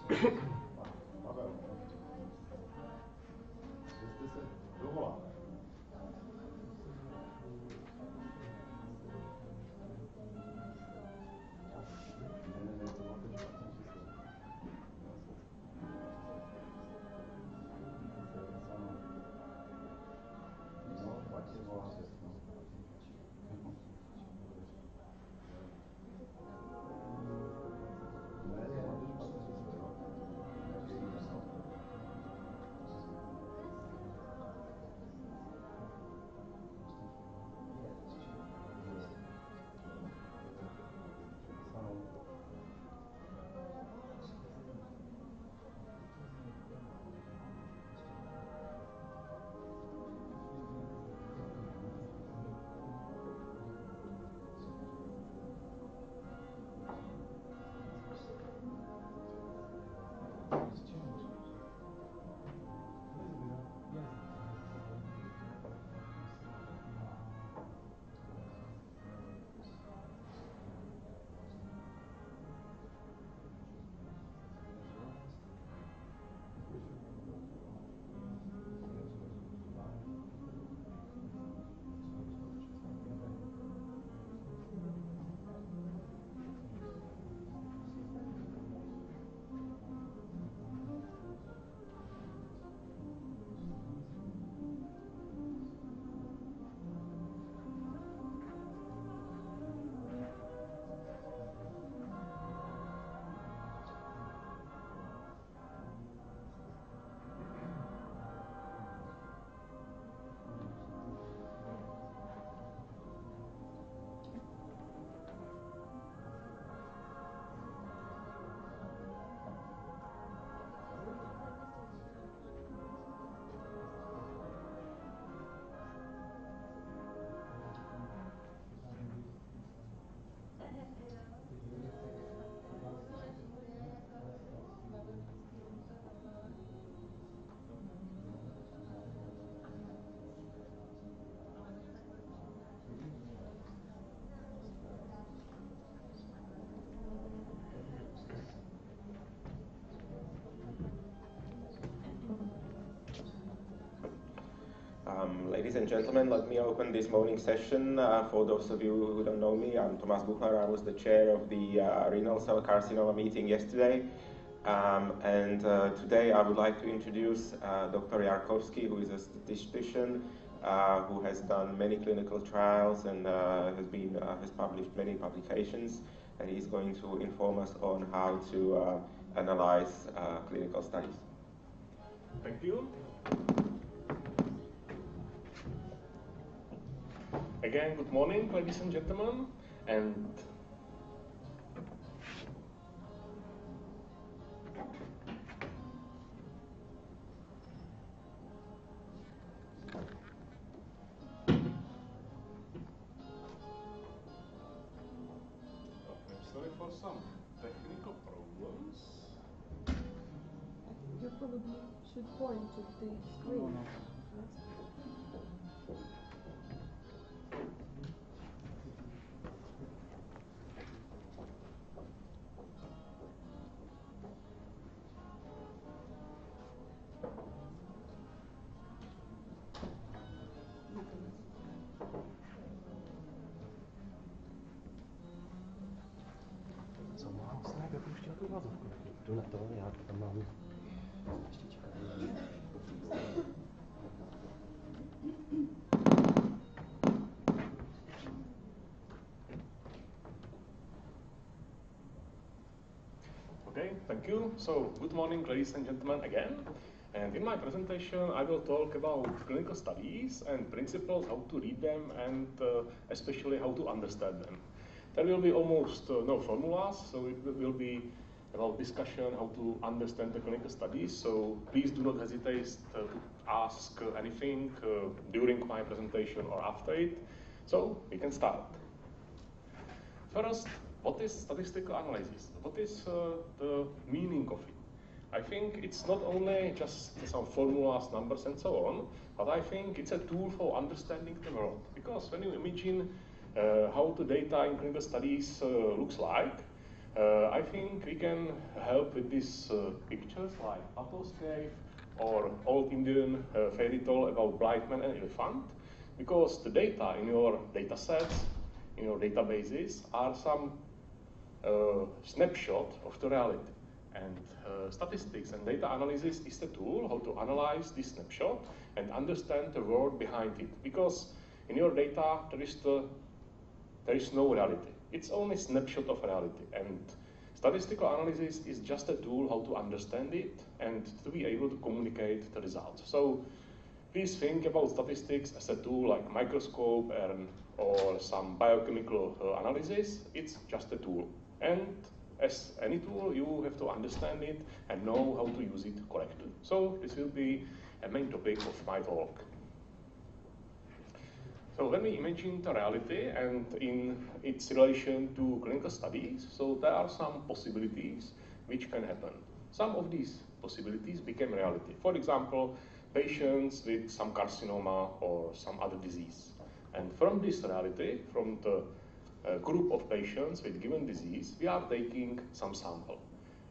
Pavel, že jste se dovolal. Ne, to bylo teď špatné číslo. No, 2026, no. Ne, to máte špatné číslo, jo. Ano. Ladies and gentlemen, let me open this morning session. For those of you who don't know me, I'm Tomáš Buchner. I was the chair of the renal cell carcinoma meeting yesterday. Today I would like to introduce Dr. Jarkovsky, who is a statistician who has done many clinical trials and has published many publications. And he's going to inform us on how to analyze clinical studies. Thank you. Again, good morning, ladies and gentlemen, and I'm sorry for some technical problems. You probably should point to the screen. Co mám se najprve pouštěl tu vazovku. Jdu na to, já tam mám ještě čekají. Okay, thank you. So, good morning, ladies and gentlemen, again. And in my presentation, I will talk about clinical studies and principles, how to read them, and especially how to understand them. There will be almost no formulas, so it will be about discussion, how to understand the clinical studies. So please do not hesitate to ask anything during my presentation or after it. So we can start. First, what is statistical analysis? What is the meaning of it? I think it's not only just some formulas, numbers, and so on, but I think it's a tool for understanding the world. Because when you imagine how the data in clinical studies looks like, I think we can help with these pictures like Battle's Cave or old Indian fairy tale about blind man and elephant, because the data in your data sets, in your databases, are some snapshot of the reality. And statistics and data analysis is the tool how to analyze this snapshot and understand the world behind it. Because in your data, there is no reality. It's only snapshot of reality. And statistical analysis is just a tool how to understand it and to be able to communicate the results. So please think about statistics as a tool like microscope or some biochemical analysis. It's just a tool. And as any tool, you have to understand it and know how to use it correctly. So this will be a main topic of my talk. So when we imagine the reality and in its relation to clinical studies, so there are some possibilities which can happen. Some of these possibilities became reality. For example, patients with some carcinoma or some other disease. And from this reality, from the group of patients with given disease, we are taking some sample.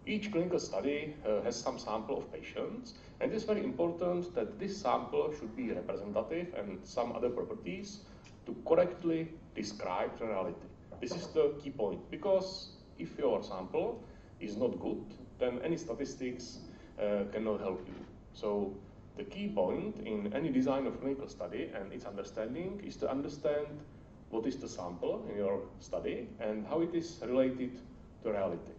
Each clinical study has some sample of patients, and it's very important that this sample should be representative and some other properties to correctly describe the reality. This is the key point, because if your sample is not good, then any statistics cannot help you. So the key point in any design of clinical study and its understanding is to understand what is the sample in your study and how it is related to reality.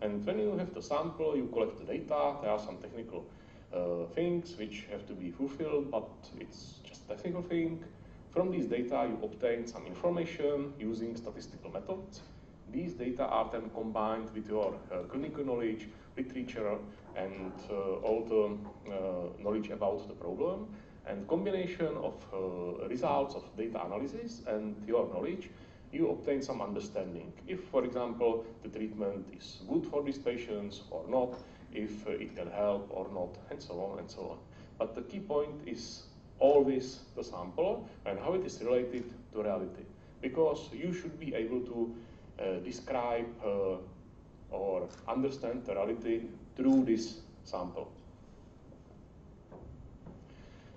And when you have the sample, you collect the data. There are some technical things which have to be fulfilled, but it's just a technical thing. From these data, you obtain some information using statistical methods. These data are then combined with your clinical knowledge, literature, and all the knowledge about the problem. And combination of results of data analysis and your knowledge, you obtain some understanding. If, for example, the treatment is good for these patients or not, if it can help or not, and so on and so on. But the key point is always the sample and how it is related to reality. Because you should be able to describe or understand the reality through this sample.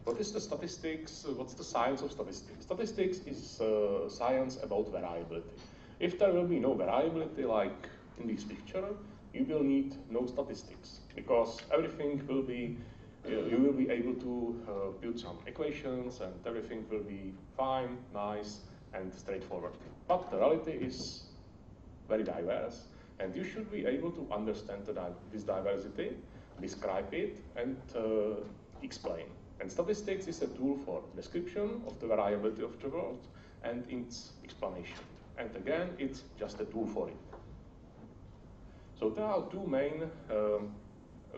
What is the statistics? What's the science of statistics? Statistics is science about variability. If there will be no variability, like in this picture, you will need no statistics, because everything will be, you will be able to build some equations and everything will be fine, nice, and straightforward. But the reality is very diverse, and you should be able to understand this diversity, describe it, and explain. And statistics is a tool for description of the variability of the world and its explanation. And again, it's just a tool for it. So there are two main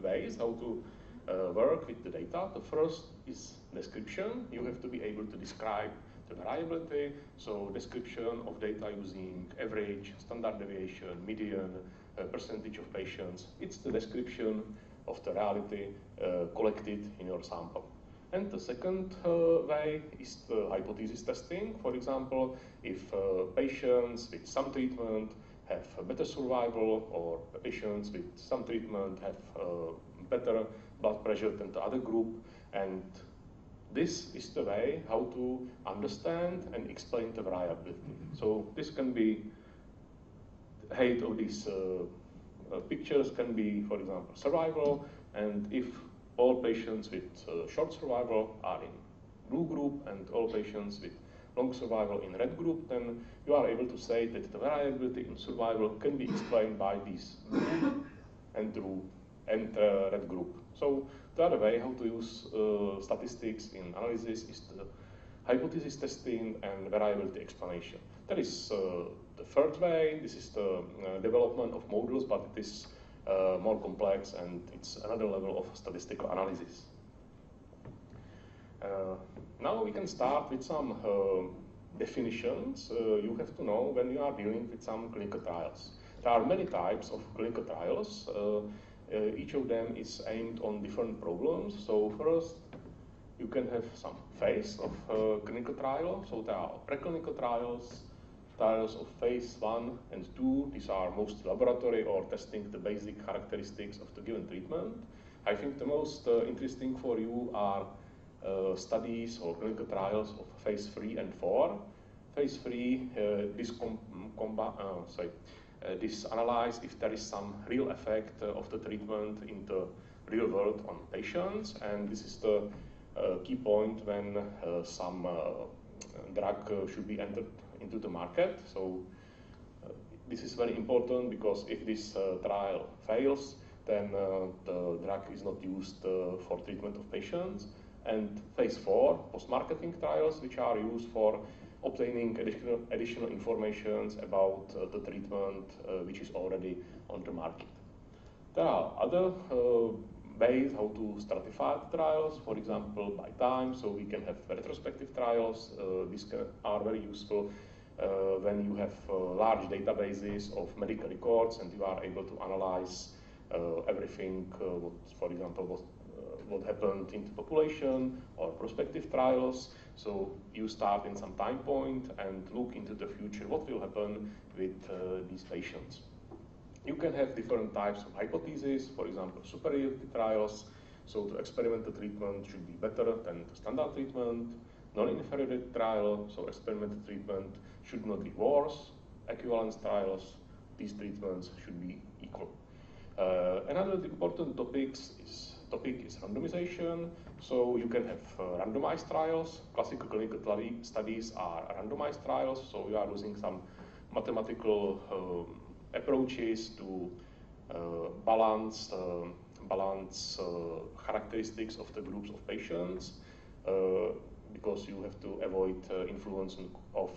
ways how to work with the data. The first is description. You have to be able to describe the variability. So description of data using average, standard deviation, median, percentage of patients. It's the description of the reality collected in your sample. And the second way is the hypothesis testing. For example, if patients with some treatment have a better survival, or patients with some treatment have better blood pressure than the other group, and this is the way how to understand and explain the variability. So this can be, height of these pictures can be, for example, survival, and if all patients with short survival are in blue group and all patients with long survival in red group, then you are able to say that the variability in survival can be explained by this blue and red group. So the other way how to use statistics in analysis is the hypothesis testing and variability explanation. That is the third way. This is the development of models, but it is more complex, and it's another level of statistical analysis. Now we can start with some definitions. You have to know when you are dealing with some clinical trials. There are many types of clinical trials. Each of them is aimed on different problems. So first, you can have some phase of clinical trial. So there are preclinical trials, trials of phase 1 and 2. These are mostly laboratory or testing the basic characteristics of the given treatment. I think the most interesting for you are studies or clinical trials of phase 3 and 4. Phase 3, this analyze if there is some real effect of the treatment in the real world on patients, and this is the key point when some drug should be entered into the market. So this is very important because if this trial fails, then the drug is not used for treatment of patients. And phase 4, post-marketing trials, which are used for obtaining additional information about the treatment which is already on the market. There are other ways how to stratify the trials, for example, by time, so we can have retrospective trials. These are very useful when you have large databases of medical records and you are able to analyze everything, for example, what happened in the population, or prospective trials. So you start in some time point and look into the future, what will happen with these patients. You can have different types of hypotheses, for example, superiority trials. So the experimental treatment should be better than the standard treatment. Non-inferiority trial, so experimental treatment should not be worse. Equivalence trials, these treatments should be equal. Another important topic is randomization. So you can have randomized trials. Classical clinical studies are randomized trials. So you are using some mathematical approaches to balance characteristics of the groups of patients because you have to avoid influence of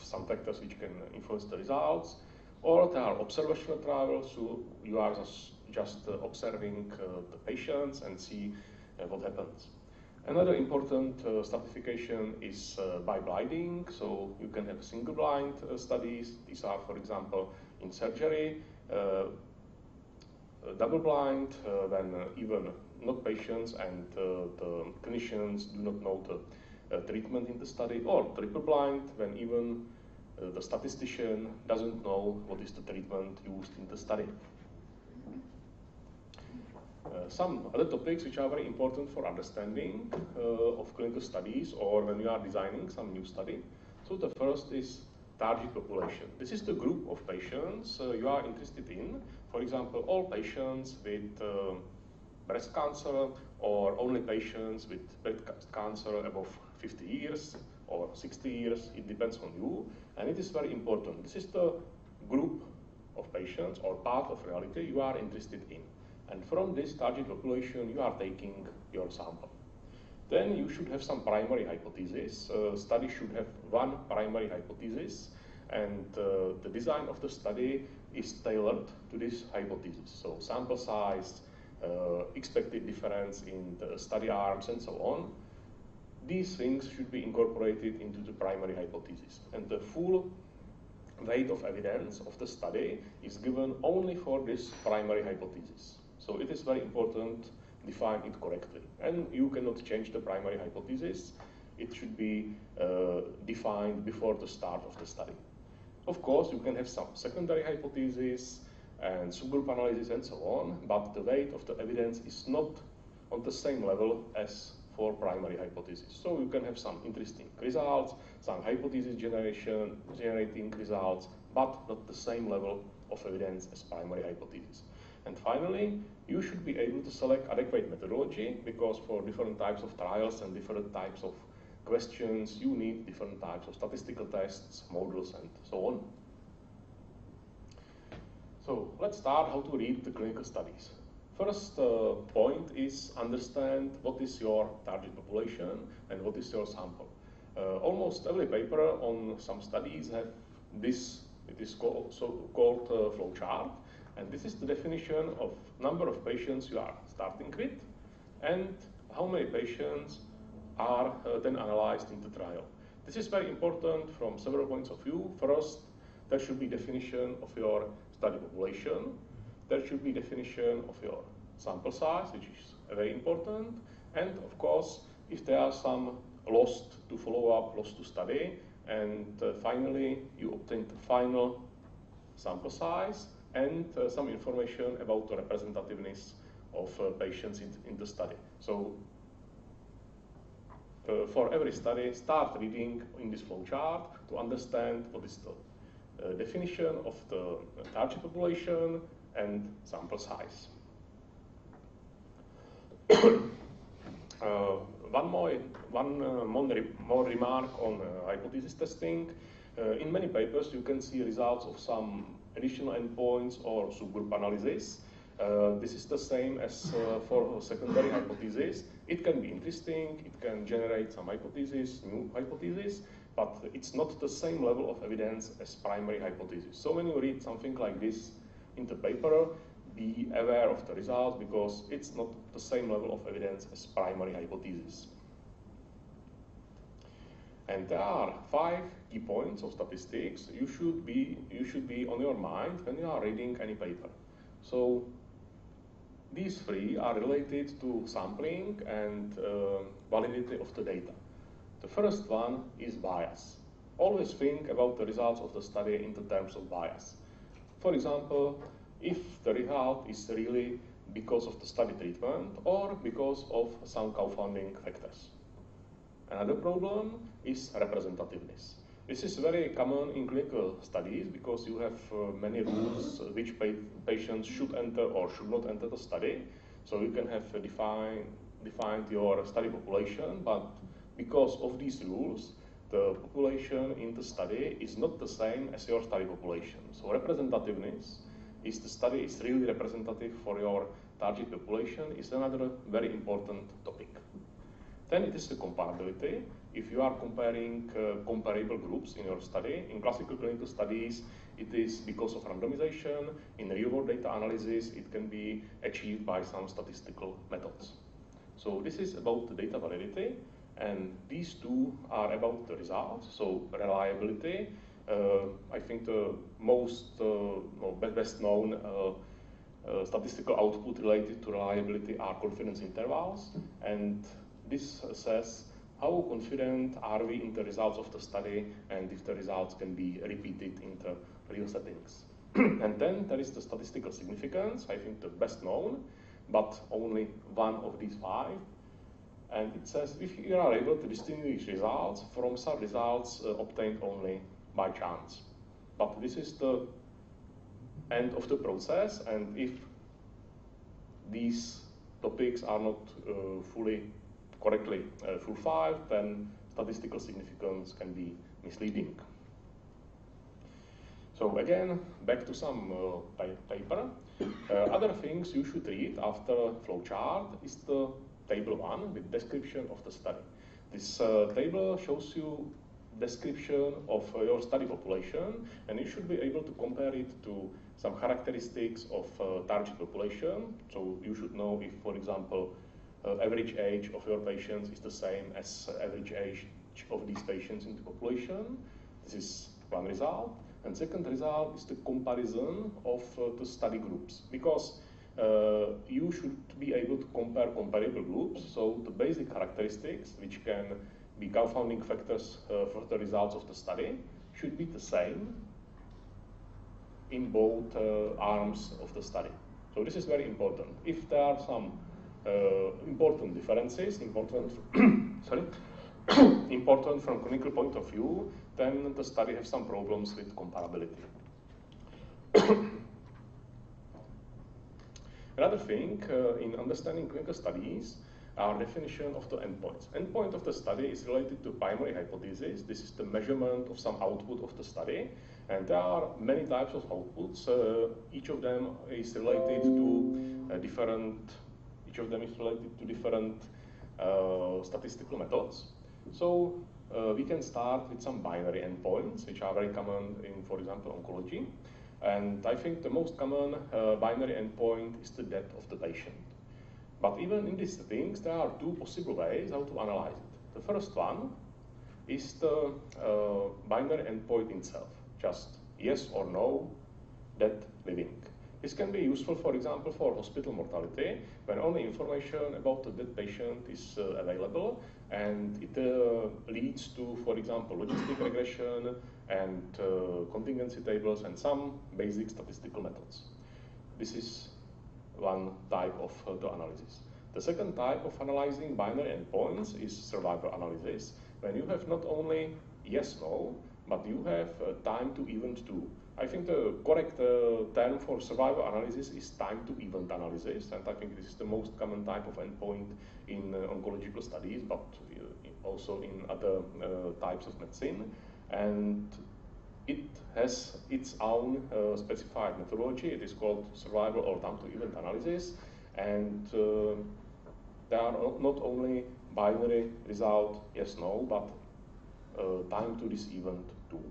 some factors which can influence the results. Or there are observational trials, so you are just observing the patients and see what happens. Another important stratification is by blinding, so you can have single blind studies. These are, for example, in surgery, double blind, when even not patients and the clinicians do not know the treatment in the study, or triple blind, when even the statistician doesn't know what is the treatment used in the study. Some other topics which are very important for understanding of clinical studies or when you are designing some new study. So the first is target population. This is the group of patients you are interested in. For example, all patients with breast cancer, or only patients with breast cancer above 50 years or 60 years, it depends on you, and it is very important. This is the group of patients or part of reality you are interested in. And from this target population, you are taking your sample. Then you should have some primary hypothesis. Study should have one primary hypothesis, and the design of the study is tailored to this hypothesis. So sample size, expected difference in the study arms, and so on. These things should be incorporated into the primary hypothesis. And the full weight of evidence of the study is given only for this primary hypothesis. So it is very important to define it correctly. And you cannot change the primary hypothesis. It should be defined before the start of the study. Of course, you can have some secondary hypotheses and subgroup analysis and so on, but the weight of the evidence is not on the same level as for primary hypothesis. So you can have some interesting results, some hypothesis generating results, but not the same level of evidence as primary hypothesis. And finally, you should be able to select adequate methodology, because for different types of trials and different types of questions, you need different types of statistical tests, models, and so on. So let's start how to read the clinical studies. First point is understand what is your target population and what is your sample. Almost every paper on some studies have this, it is called flow chart, and this is the definition of number of patients you are starting with and how many patients are then analyzed in the trial. This is very important from several points of view. First, there should be definition of your study population. There should be definition of your sample size, which is very important. And of course, if there are some lost to follow up, lost to study, and finally you obtain the final sample size and some information about the representativeness of patients in the study. So for every study, start reading in this flowchart to understand what is the definition of the target population and sample size. One more remark on hypothesis testing. In many papers, you can see results of some additional endpoints or subgroup analysis. This is the same as for secondary hypothesis. It can be interesting, it can generate some hypothesis, new hypothesis, but it's not the same level of evidence as primary hypothesis. So when you read something like this in the paper, be aware of the results because it's not the same level of evidence as primary hypothesis. And there are 5 key points of statistics you should be on your mind when you are reading any paper. So these 3 are related to sampling and validity of the data. The first one is bias. Always think about the results of the study in the terms of bias. For example, if the result is really because of the study treatment or because of some confounding factors. Another problem is representativeness. This is very common in clinical studies because you have many rules which patients should enter or should not enter the study. So you can have defined your study population, but because of these rules, the population in the study is not the same as your study population. So representativeness, is the study is really representative for your target population, is another very important topic. Then it is the comparability. If you are comparing comparable groups in your study, in classical clinical studies, it is because of randomization. In real-world data analysis, it can be achieved by some statistical methods. So this is about the data validity, and these 2 are about the results, so reliability. I think the best known statistical output related to reliability are confidence intervals, and this says how confident are we in the results of the study and if the results can be repeated in the real settings. And then there is the statistical significance, I think the best known, but only one of these 5. And it says if you are able to distinguish results from some results obtained only by chance. But this is the end of the process, and if these topics are not fully correctly fulfilled, then statistical significance can be misleading. So again, back to some paper. Other things you should read after flowchart is the table 1 with description of the study. This table shows you description of your study population, and you should be able to compare it to some characteristics of target population. So you should know if, for example, average age of your patients is the same as average age of these patients in the population. This is one result. And second result is the comparison of the study groups, because you should be able to compare comparable groups. So the basic characteristics, which can be confounding factors for the results of the study, should be the same in both arms of the study. So this is very important. If there are some important differences, important from clinical point of view, then the study has some problems with comparability. Another thing in understanding clinical studies are definition of the endpoints. Endpoint of the study is related to primary hypothesis. This is the measurement of some output of the study, and there are many types of outputs. Each of them is related to different statistical methods. So we can start with some binary endpoints, which are very common in, for example, oncology. And I think the most common binary endpoint is the death of the patient. But even in these settings, there are 2 possible ways how to analyze it. The first one is the binary endpoint itself, just yes or no, dead, living. This can be useful, for example, for hospital mortality, when only information about the dead patient is available, and it leads to, for example, logistic regression and contingency tables and some basic statistical methods. This is one type of the analysis. The second type of analyzing binary endpoints is survival analysis, when you have not only yes/no, but you have time to event too. I think the correct term for survival analysis is time to event analysis, and I think this is the most common type of endpoint in oncological studies, but also in other types of medicine. And it has its own specified methodology. It is called survival or time to event analysis, and there are not only binary result yes/no, but time to this event too.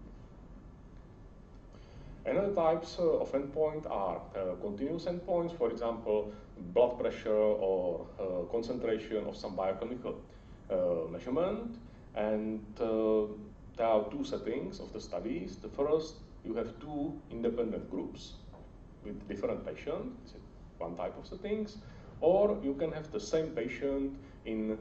Another types of endpoint are continuous endpoints, for example, blood pressure or concentration of some biochemical measurement. And there are two settings of the studies. The first, you have two independent groups with different patients, one type of settings, or you can have the same patient in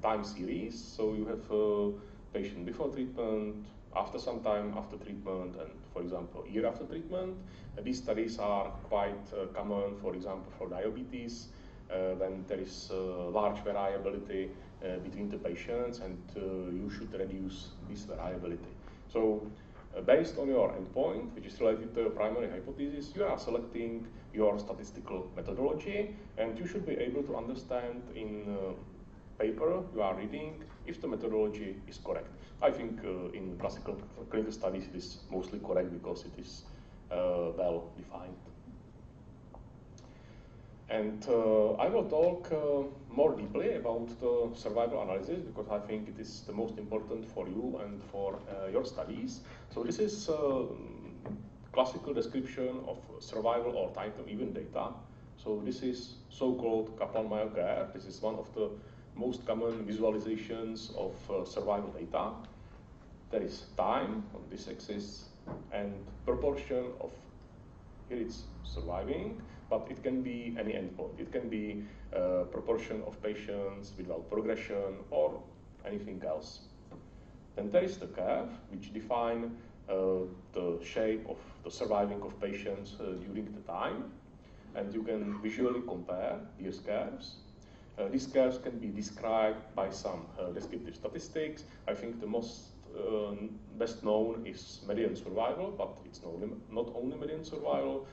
time series. So you have a patient before treatment, after some time after treatment, and for example, a year after treatment. These studies are quite common, for example, for diabetes, when there is large variability between the patients, and you should reduce this variability. So based on your endpoint, which is related to your primary hypothesis, you are selecting your statistical methodology, and you should be able to understand in paper you are reading if the methodology is correct. I think in classical clinical studies it is mostly correct because it is well defined. And I will talk more deeply about the survival analysis because I think it is the most important for you and for your studies. So this is classical description of survival or time to event data. So this is so-called Kaplan-Meier curve. This is one of the most common visualizations of survival data. There is time on this axis and proportion of, here it's surviving, but it can be any endpoint. It can be proportion of patients without progression or anything else. Then there is the curve, which define the shape of the surviving of patients during the time, and you can visually compare these curves. These curves can be described by some descriptive statistics. I think the most best known is median survival, but it's not only median survival.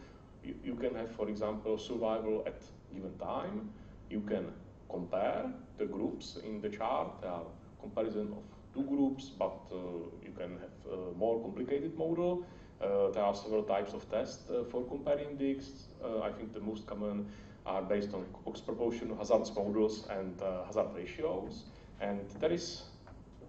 You can have, for example, survival at given time. You can compare the groups in the chart. There are comparison of two groups, but you can have a more complicated model. There are several types of tests for comparing these. I think the most common are based on Cox proportional hazards models and hazard ratios. And there is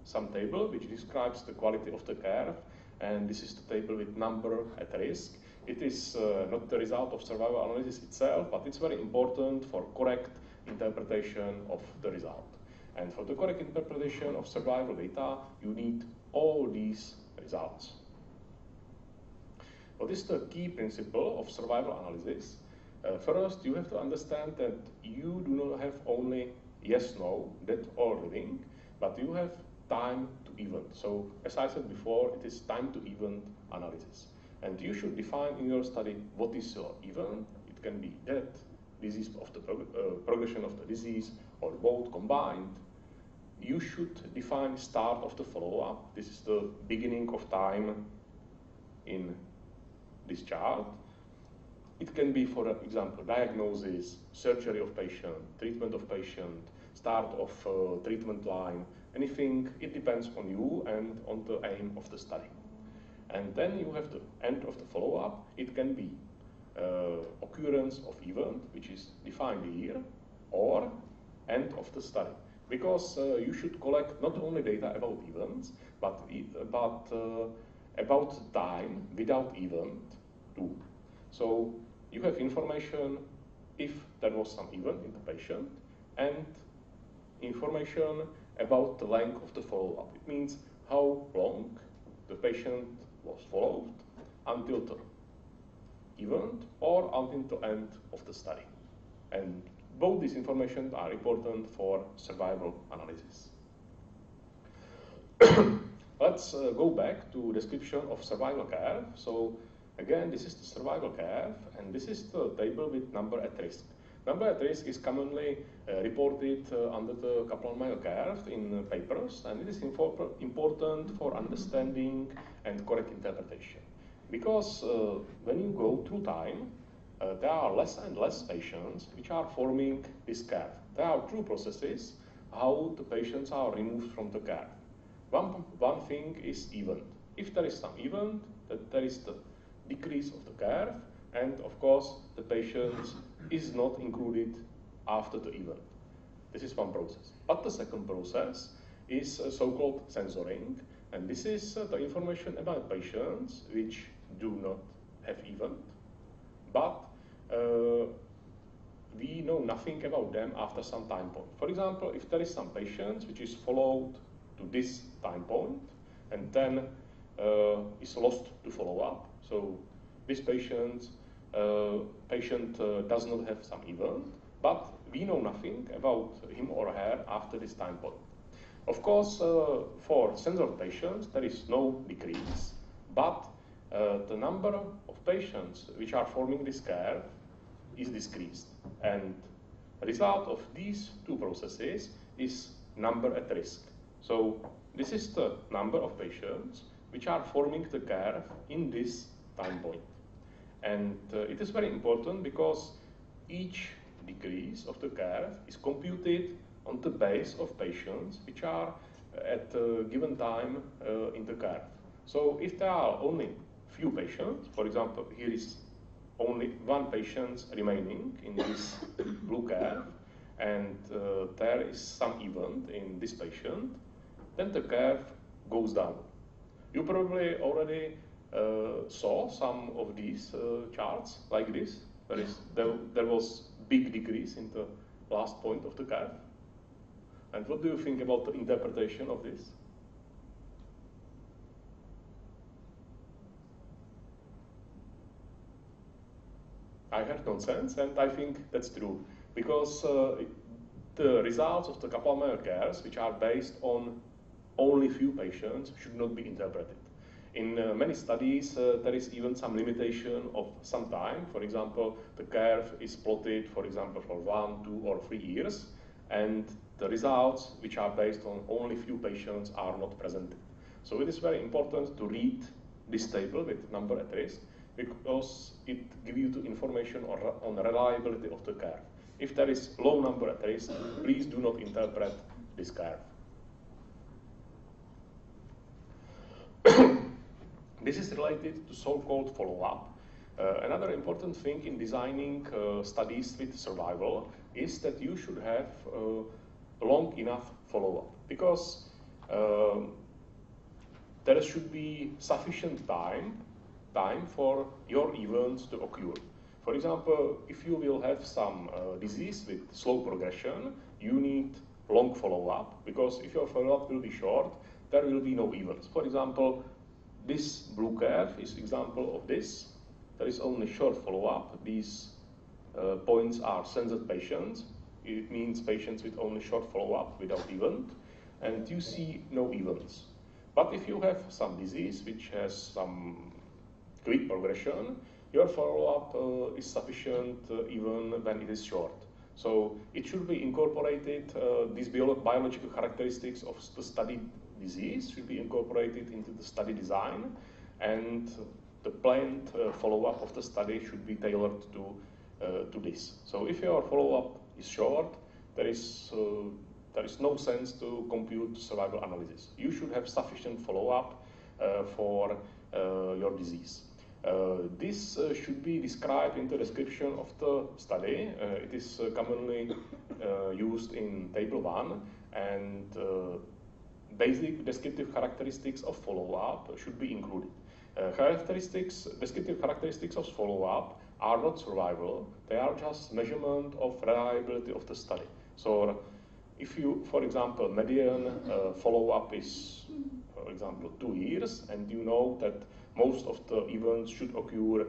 some table which describes the quality of the curve, and this is the table with number at risk. It is not the result of survival analysis itself, but it's very important for correct interpretation of the result. And for the correct interpretation of survival data, you need all these results. What is the key principle of survival analysis? First, you have to understand that you do not have only yes/no, dead or living, but you have time to event. So, as I said before, it is time to event analysis. And you should define in your study what is your event. It can be death, disease of the progression of the disease, or both combined. You should define start of the follow-up. This is the beginning of time in this chart. It can be, for example, diagnosis, surgery of patient, treatment of patient, start of treatment line, anything. It depends on you and on the aim of the study. And then you have the end of the follow-up. It can be occurrence of event, which is defined here, or end of the study. Because you should collect not only data about events, but about time without event too. So you have information if there was some event in the patient, and information about the length of the follow-up. It means how long the patient was followed until the event or until the end of the study. And both these information are important for survival analysis. Let's go back to description of survival curve. So again, this is the survival curve, and this is the table with number at risk. Number at risk is commonly reported under the Kaplan-Meier curve in papers, and it is important for understanding and correct interpretation. Because when you go through time, there are less and less patients which are forming this curve. There are two processes how the patients are removed from the curve. One thing is event. If there is some event, that there is the decrease of the curve, and of course the patient is not included after the event. This is one process. But the second process is so-called censoring, and this is the information about patients which do not have event, but we know nothing about them after some time point. For example, if there is some patient which is followed to this time point and then is lost to follow up, so this patient does not have some event, but we know nothing about him or her after this time point. Of course, for censored patients, there is no decrease, but the number of patients which are forming this curve is decreased. And the result of these two processes is number at risk. So this is the number of patients which are forming the curve in this time point. And it is very important because each decrease of the curve is computed on the base of patients which are at a given time in the curve. So if there are only few patients, for example, here is only one patient remaining in this blue curve, and there is some event in this patient, then the curve goes down. You probably already saw some of these charts like this. There was big decrease in the last point of the curve. And what do you think about the interpretation of this? I heard nonsense, and I think that's true, because the results of the Kaplan-Meier curves, which are based on only few patients, should not be interpreted. In many studies, there is even some limitation of some time. For example, the curve is plotted, for example, for 1, 2, or 3 years, and the results, which are based on only few patients, are not presented. So it is very important to read this table with number at risk, because it gives you the information on the reliability of the curve. If there is low number at risk, please do not interpret this curve. This is related to so-called follow-up. Another important thing in designing studies with survival is that you should have long enough follow-up, because there should be sufficient time for your events to occur. For example, if you will have some disease with slow progression, you need long follow-up, because if your follow-up will be short, there will be no events. For example, this blue curve is example of this. There is only short follow-up. These points are censored patients. It means patients with only short follow-up without event, and you see no events. But if you have some disease which has some quick progression, your follow-up is sufficient even when it is short. So it should be incorporated, these biological characteristics of the studied disease should be incorporated into the study design, and the planned follow-up of the study should be tailored to this. So if your follow-up is short, there is no sense to compute survival analysis. You should have sufficient follow-up for your disease. This should be described in the description of the study. It is commonly used in table 1, and basic descriptive characteristics of follow-up should be included. Descriptive characteristics of follow-up are not survival, they are just measurement of reliability of the study. So if you, for example, median follow-up is, for example, 2 years, and you know that most of the events should occur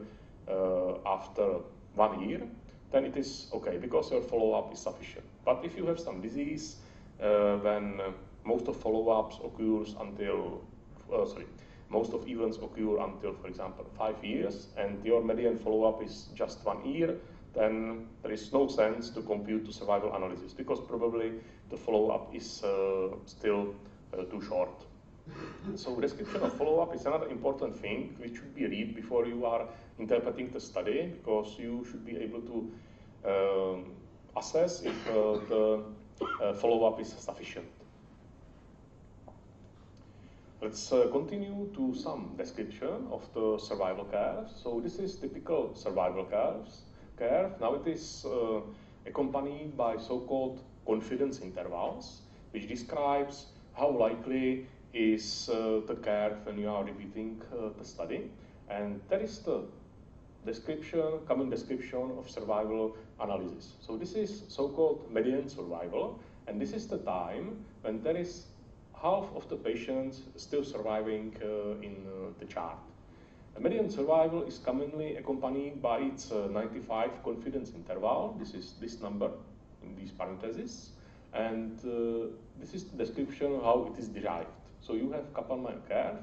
after 1 year, then it is okay because your follow-up is sufficient. But if you have some disease, when most of follow-ups occurs until, most of events occur until, for example, 5 years, and your median follow-up is just 1 year, then there is no sense to compute the survival analysis because probably the follow-up is still too short. So description of follow-up is another important thing which should be read before you are interpreting the study, because you should be able to assess if the follow-up is sufficient. Let's continue to some description of the survival curve. So this is typical survival curve. Now it is accompanied by so-called confidence intervals, which describes how likely is the curve when you are repeating the study. And that is the common description of survival analysis. So this is so-called median survival, and this is the time when there is half of the patients still surviving in the chart. A median survival is commonly accompanied by its 95 confidence interval. This is this number in these parentheses, and this is the description of how it is derived. So you have Kaplan-Meier curve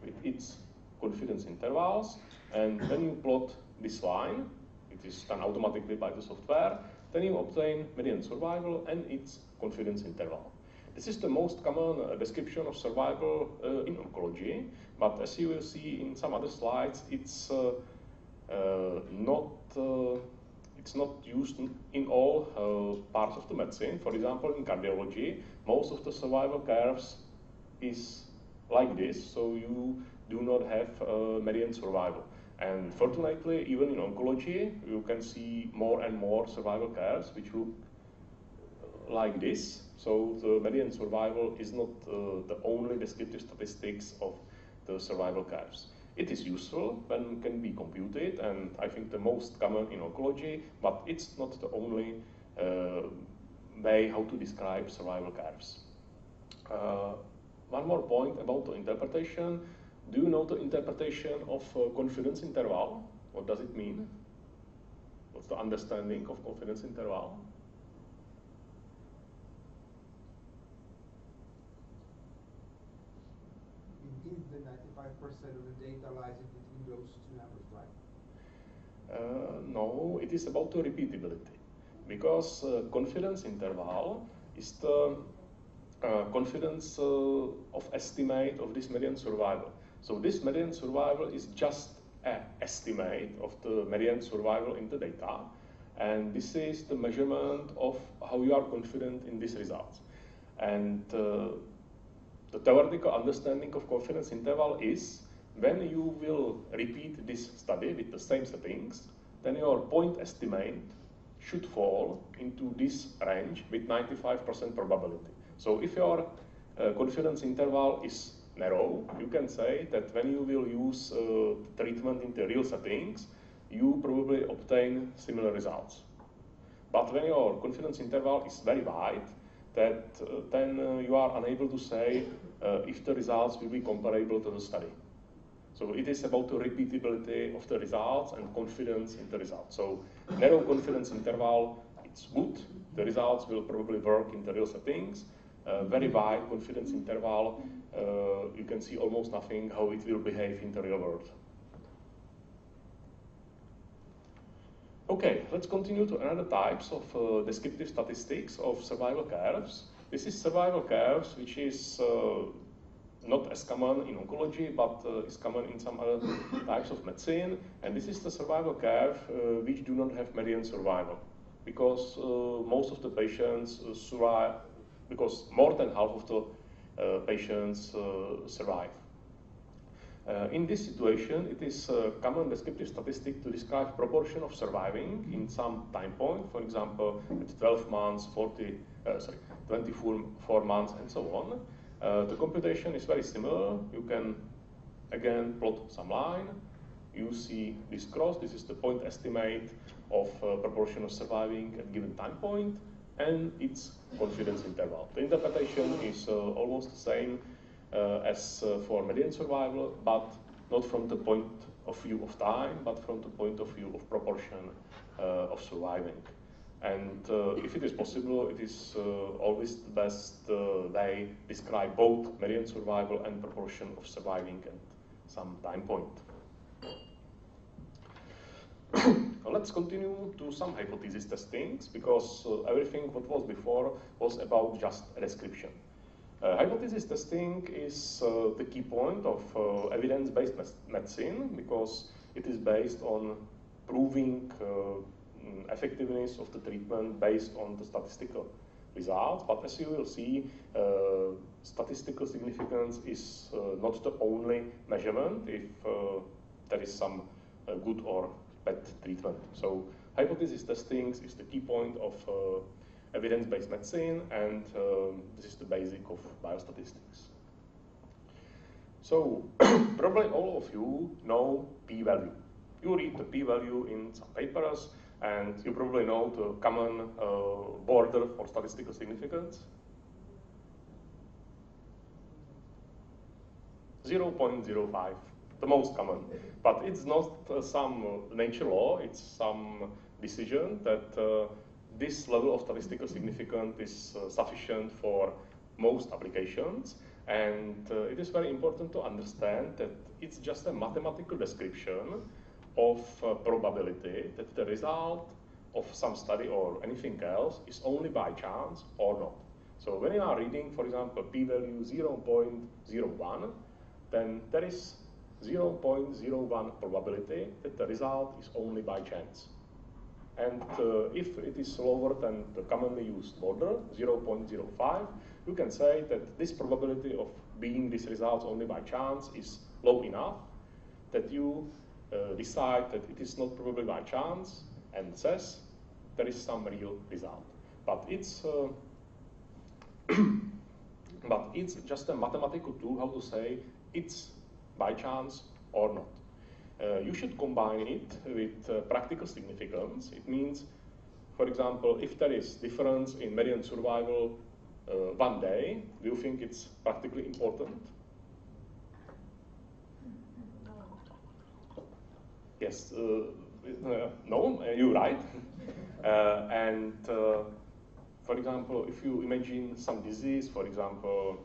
with its confidence intervals, and when you plot this line, it is done automatically by the software, then you obtain median survival and its confidence interval. This is the most common description of survival in oncology, but as you will see in some other slides, it's not used in all parts of the medicine. For example, in cardiology, most of the survival curves is like this, so you do not have median survival. And fortunately, even in oncology, you can see more and more survival curves which look like this. So the median survival is not the only descriptive statistics of the survival curves. It is useful when it can be computed, and I think the most common in oncology, but it's not the only way how to describe survival curves. One more point about the interpretation. Do you know the interpretation of confidence interval? What does it mean? What's the understanding of confidence interval? Indeed, the 95% of the data lies in between those two numbers, right? No, it is about the repeatability, because confidence interval is the confidence of estimate of this median survival. So this median survival is just an estimate of the median survival in the data, and this is the measurement of how you are confident in these results. And the theoretical understanding of confidence interval is when you will repeat this study with the same settings, then your point estimate should fall into this range with 95% probability. So if your confidence interval is narrow, you can say that when you will use treatment in the real settings, you probably obtain similar results. But when your confidence interval is very wide, then you are unable to say if the results will be comparable to the study. So it is about the repeatability of the results and confidence in the results. So narrow confidence interval, it's good. The results will probably work in the real settings. Very wide confidence interval, you can see almost nothing how it will behave in the real world. Okay, let's continue to another types of descriptive statistics of survival curves. This is survival curves, which is not as common in oncology, but is common in some other types of medicine. And this is the survival curve which do not have median survival, because most of the patients survive, because more than half of the patients survive. In this situation, it is a common descriptive statistic to describe proportion of surviving in some time point, for example, at 12 months, 24 months, and so on. The computation is very similar. You can, again, plot some line. You see this cross. This is the point estimate of proportion of surviving at given time point, and its confidence interval. The interpretation is almost the same as for median survival, but not from the point of view of time, but from the point of view of proportion of surviving. And if it is possible, it is always the best they describe both median survival and proportion of surviving at some time point. Let's continue to some hypothesis testings, because everything what was before was about just a description. Hypothesis testing is the key point of evidence-based medicine, because it is based on proving effectiveness of the treatment based on the statistical results. But as you will see, statistical significance is not the only measurement if there is some good or bad treatment. So hypothesis testing is the key point of evidence-based medicine, and this is the basic of biostatistics. So probably all of you know p-value. You read the p-value in some papers, and you probably know the common border for statistical significance. 0.05, the most common. But it's not some nature law, it's some decision that this level of statistical significance is sufficient for most applications. And it is very important to understand that it's just a mathematical description of probability that the result of some study or anything else is only by chance or not. So when you are reading, for example, p-value 0.01, then there is 0.01 probability that the result is only by chance. And if it is lower than the commonly used border, 0.05, you can say that this probability of being this result only by chance is low enough that you decide that it is not probably by chance and says there is some real result. But it's just a mathematical tool how to say it's by chance or not. You should combine it with practical significance. It means, for example, if there is difference in median survival 1 day, do you think it's practically important? Yes, no, you're right. For example, if you imagine some disease, for example,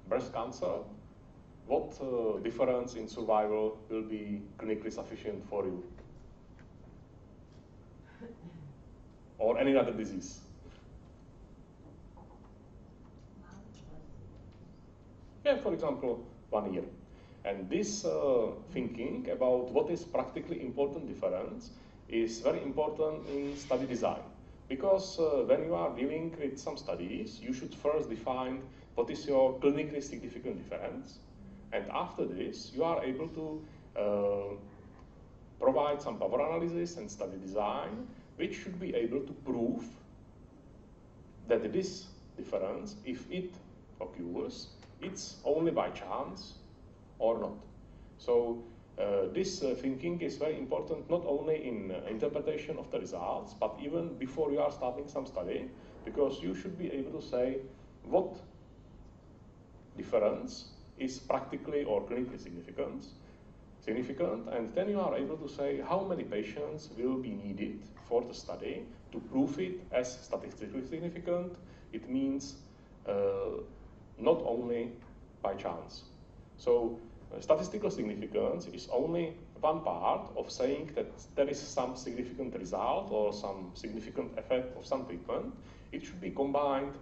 breast cancer, what difference in survival will be clinically sufficient for you? Or any other disease? Yeah, for example, 1 year. And this thinking about what is practically important difference is very important in study design. Because when you are dealing with some studies, you should first define what is your clinically significant difference. And after this, you are able to provide some power analysis and study design, which should be able to prove that this difference, if it occurs, it's only by chance or not. So this thinking is very important not only in interpretation of the results, but even before you are starting some study, because you should be able to say what difference is practically or clinically significant, and then you are able to say how many patients will be needed for the study to prove it as statistically significant. It means not only by chance. So statistical significance is only one part of saying that there is some significant result or some significant effect of some treatment. It should be combined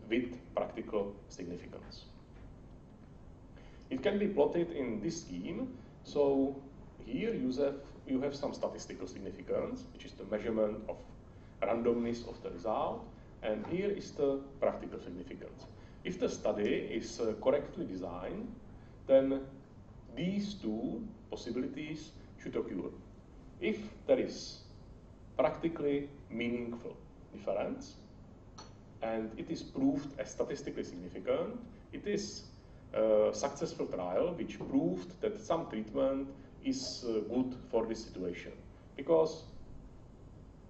with practical significance. It can be plotted in this scheme. So here you have some statistical significance, which is the measurement of randomness of the result, and here is the practical significance. If the study is correctly designed, then these two possibilities should occur. If there is practically meaningful difference, and it is proved as statistically significant, it is a successful trial which proved that some treatment is good for this situation. Because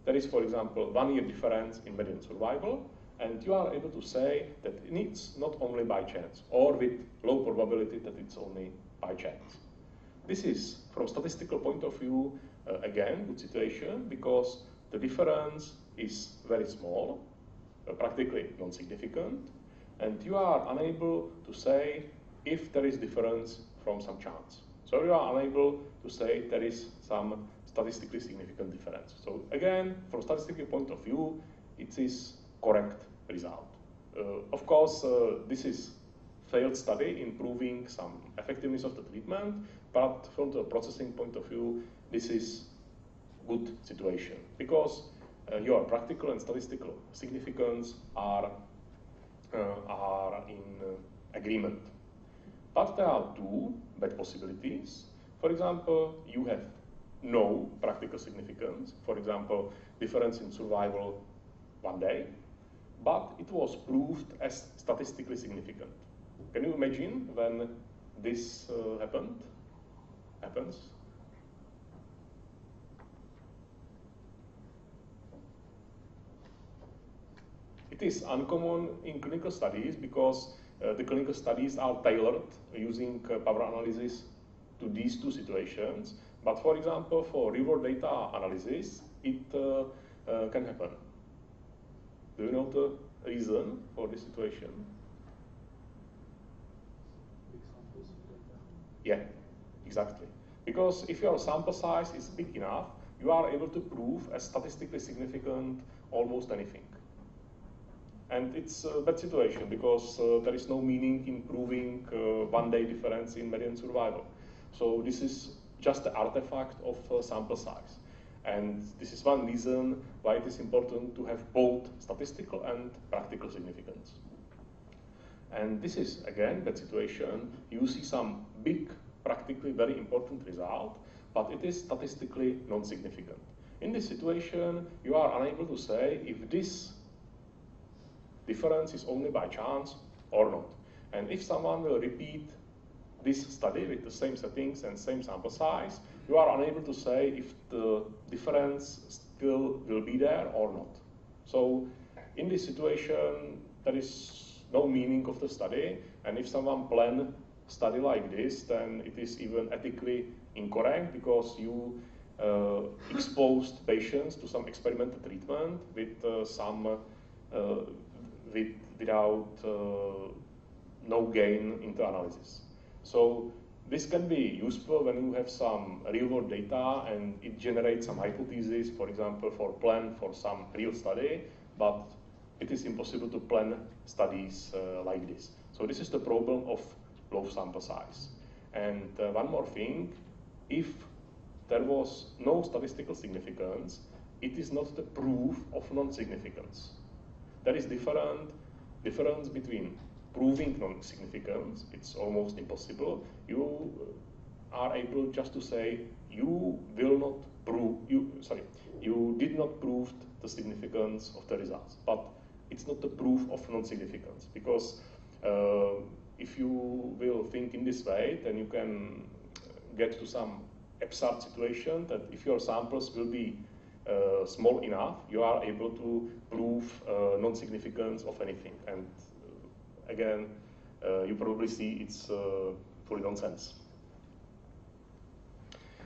there is, for example, 1 year difference in median survival, and you are able to say that it's not only by chance, or with low probability that it's only by chance. This is, from statistical point of view, again, good situation, because the difference is very small, practically non-significant, and you are unable to say if there is difference from some chance. So you are unable to say there is some statistically significant difference. So again, from statistical point of view, it is correct result. Of course, this is failed study in proving some effectiveness of the treatment, but from the processing point of view, this is good situation because your practical and statistical significance are in agreement. But there are two bad possibilities. For example, you have no practical significance. For example, difference in survival 1 day, but it was proved as statistically significant. Can you imagine when this happens? It is uncommon in clinical studies because the clinical studies are tailored using power analysis to these two situations. But for example, for real-world data analysis, it can happen. Do you know the reason for this situation? Yeah, exactly. Because if your sample size is big enough, you are able to prove as statistically significant almost anything. And it's a bad situation because there is no meaning in proving 1 day difference in median survival. So this is just the artifact of sample size. And this is one reason why it is important to have both statistical and practical significance. And this is, again, that situation. You see some big, practically very important result, but it is statistically non-significant. In this situation, you are unable to say if this difference is only by chance or not. And if someone will repeat this study with the same settings and same sample size, you are unable to say if the difference still will be there or not. So in this situation, there is no meaning of the study, and if someone plans a study like this, then it is even ethically incorrect because you exposed patients to some experimental treatment with without no gain into analysis. So this can be useful when you have some real-world data and it generates some hypotheses, for example, for plan for some real study, but it is impossible to plan studies like this. So this is the problem of low sample size. And one more thing, if there was no statistical significance, it is not the proof of non-significance. There is difference between proving non-significance, it's almost impossible. You are able just to say you will not prove, you did not prove the significance of the results, but it's not the proof of non-significance because if you will think in this way, then you can get to some absurd situation that if your samples will be small enough, you are able to prove non-significance of anything. And again, you probably see it's fully nonsense.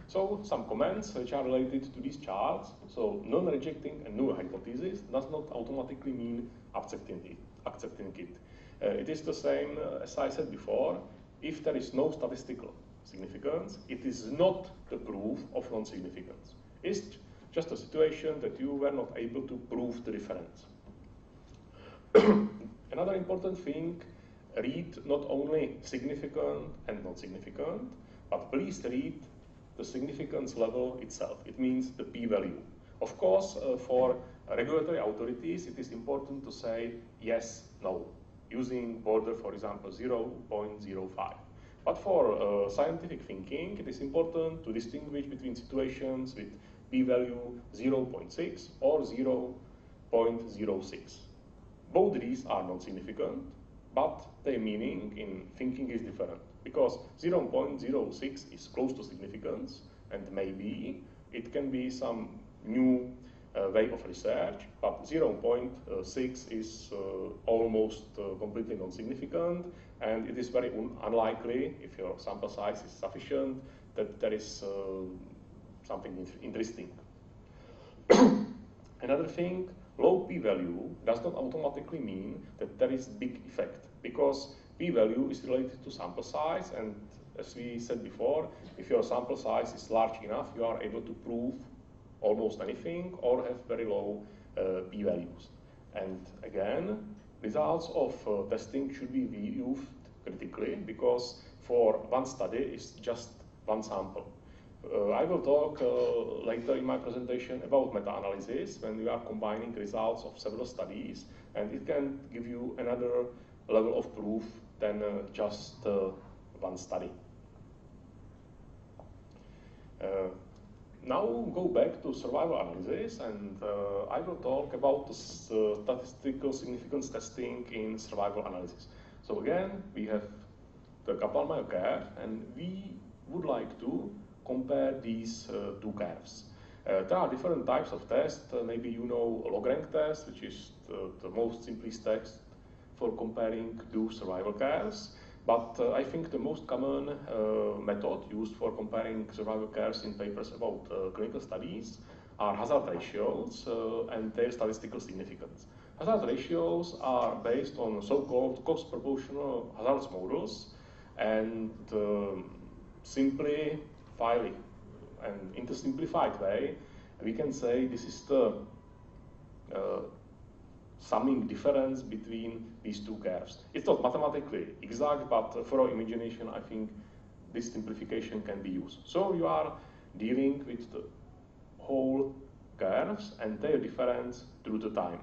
So some comments which are related to these charts. So non-rejecting a null hypothesis does not automatically mean accepting it. It is the same as I said before. If there is no statistical significance, it is not the proof of non-significance. It's just a situation that you were not able to prove the difference. Another important thing, read not only significant and non-significant, but please read the significance level itself. It means the p-value. Of course, for regulatory authorities, it is important to say yes, no, using border, for example, 0.05. But for scientific thinking, it is important to distinguish between situations with p-value 0.6 or 0.06. Both these are non-significant, but their meaning in thinking is different because 0.06 is close to significance, and maybe it can be some new way of research, but 0.6 is almost completely non-significant, And it is very unlikely, if your sample size is sufficient, that there is something interesting. Another thing, low p-value does not automatically mean that there is big effect, because p-value is related to sample size, and as we said before, if your sample size is large enough, you are able to prove almost anything or have very low p-values. And again, results of testing should be viewed critically, because for one study is just one sample. I will talk later in my presentation about meta-analysis, when we are combining results of several studies, and it can give you another level of proof than just one study. Now go back to survival analysis, and I will talk about the statistical significance testing in survival analysis. So again, we have the Kaplan-Meier curve, and we would like to compare these two curves. There are different types of tests. Maybe you know log-rank test, which is the most simplest test for comparing two survival curves. But I think the most common method used for comparing survival curves in papers about clinical studies are hazard ratios and their statistical significance. Hazard ratios are based on so-called cost-proportional hazards models, and in the simplified way, we can say this is the summing difference between these two curves. It's not mathematically exact, but for our imagination, I think this simplification can be used. So you are dealing with the whole curves and their difference through the time.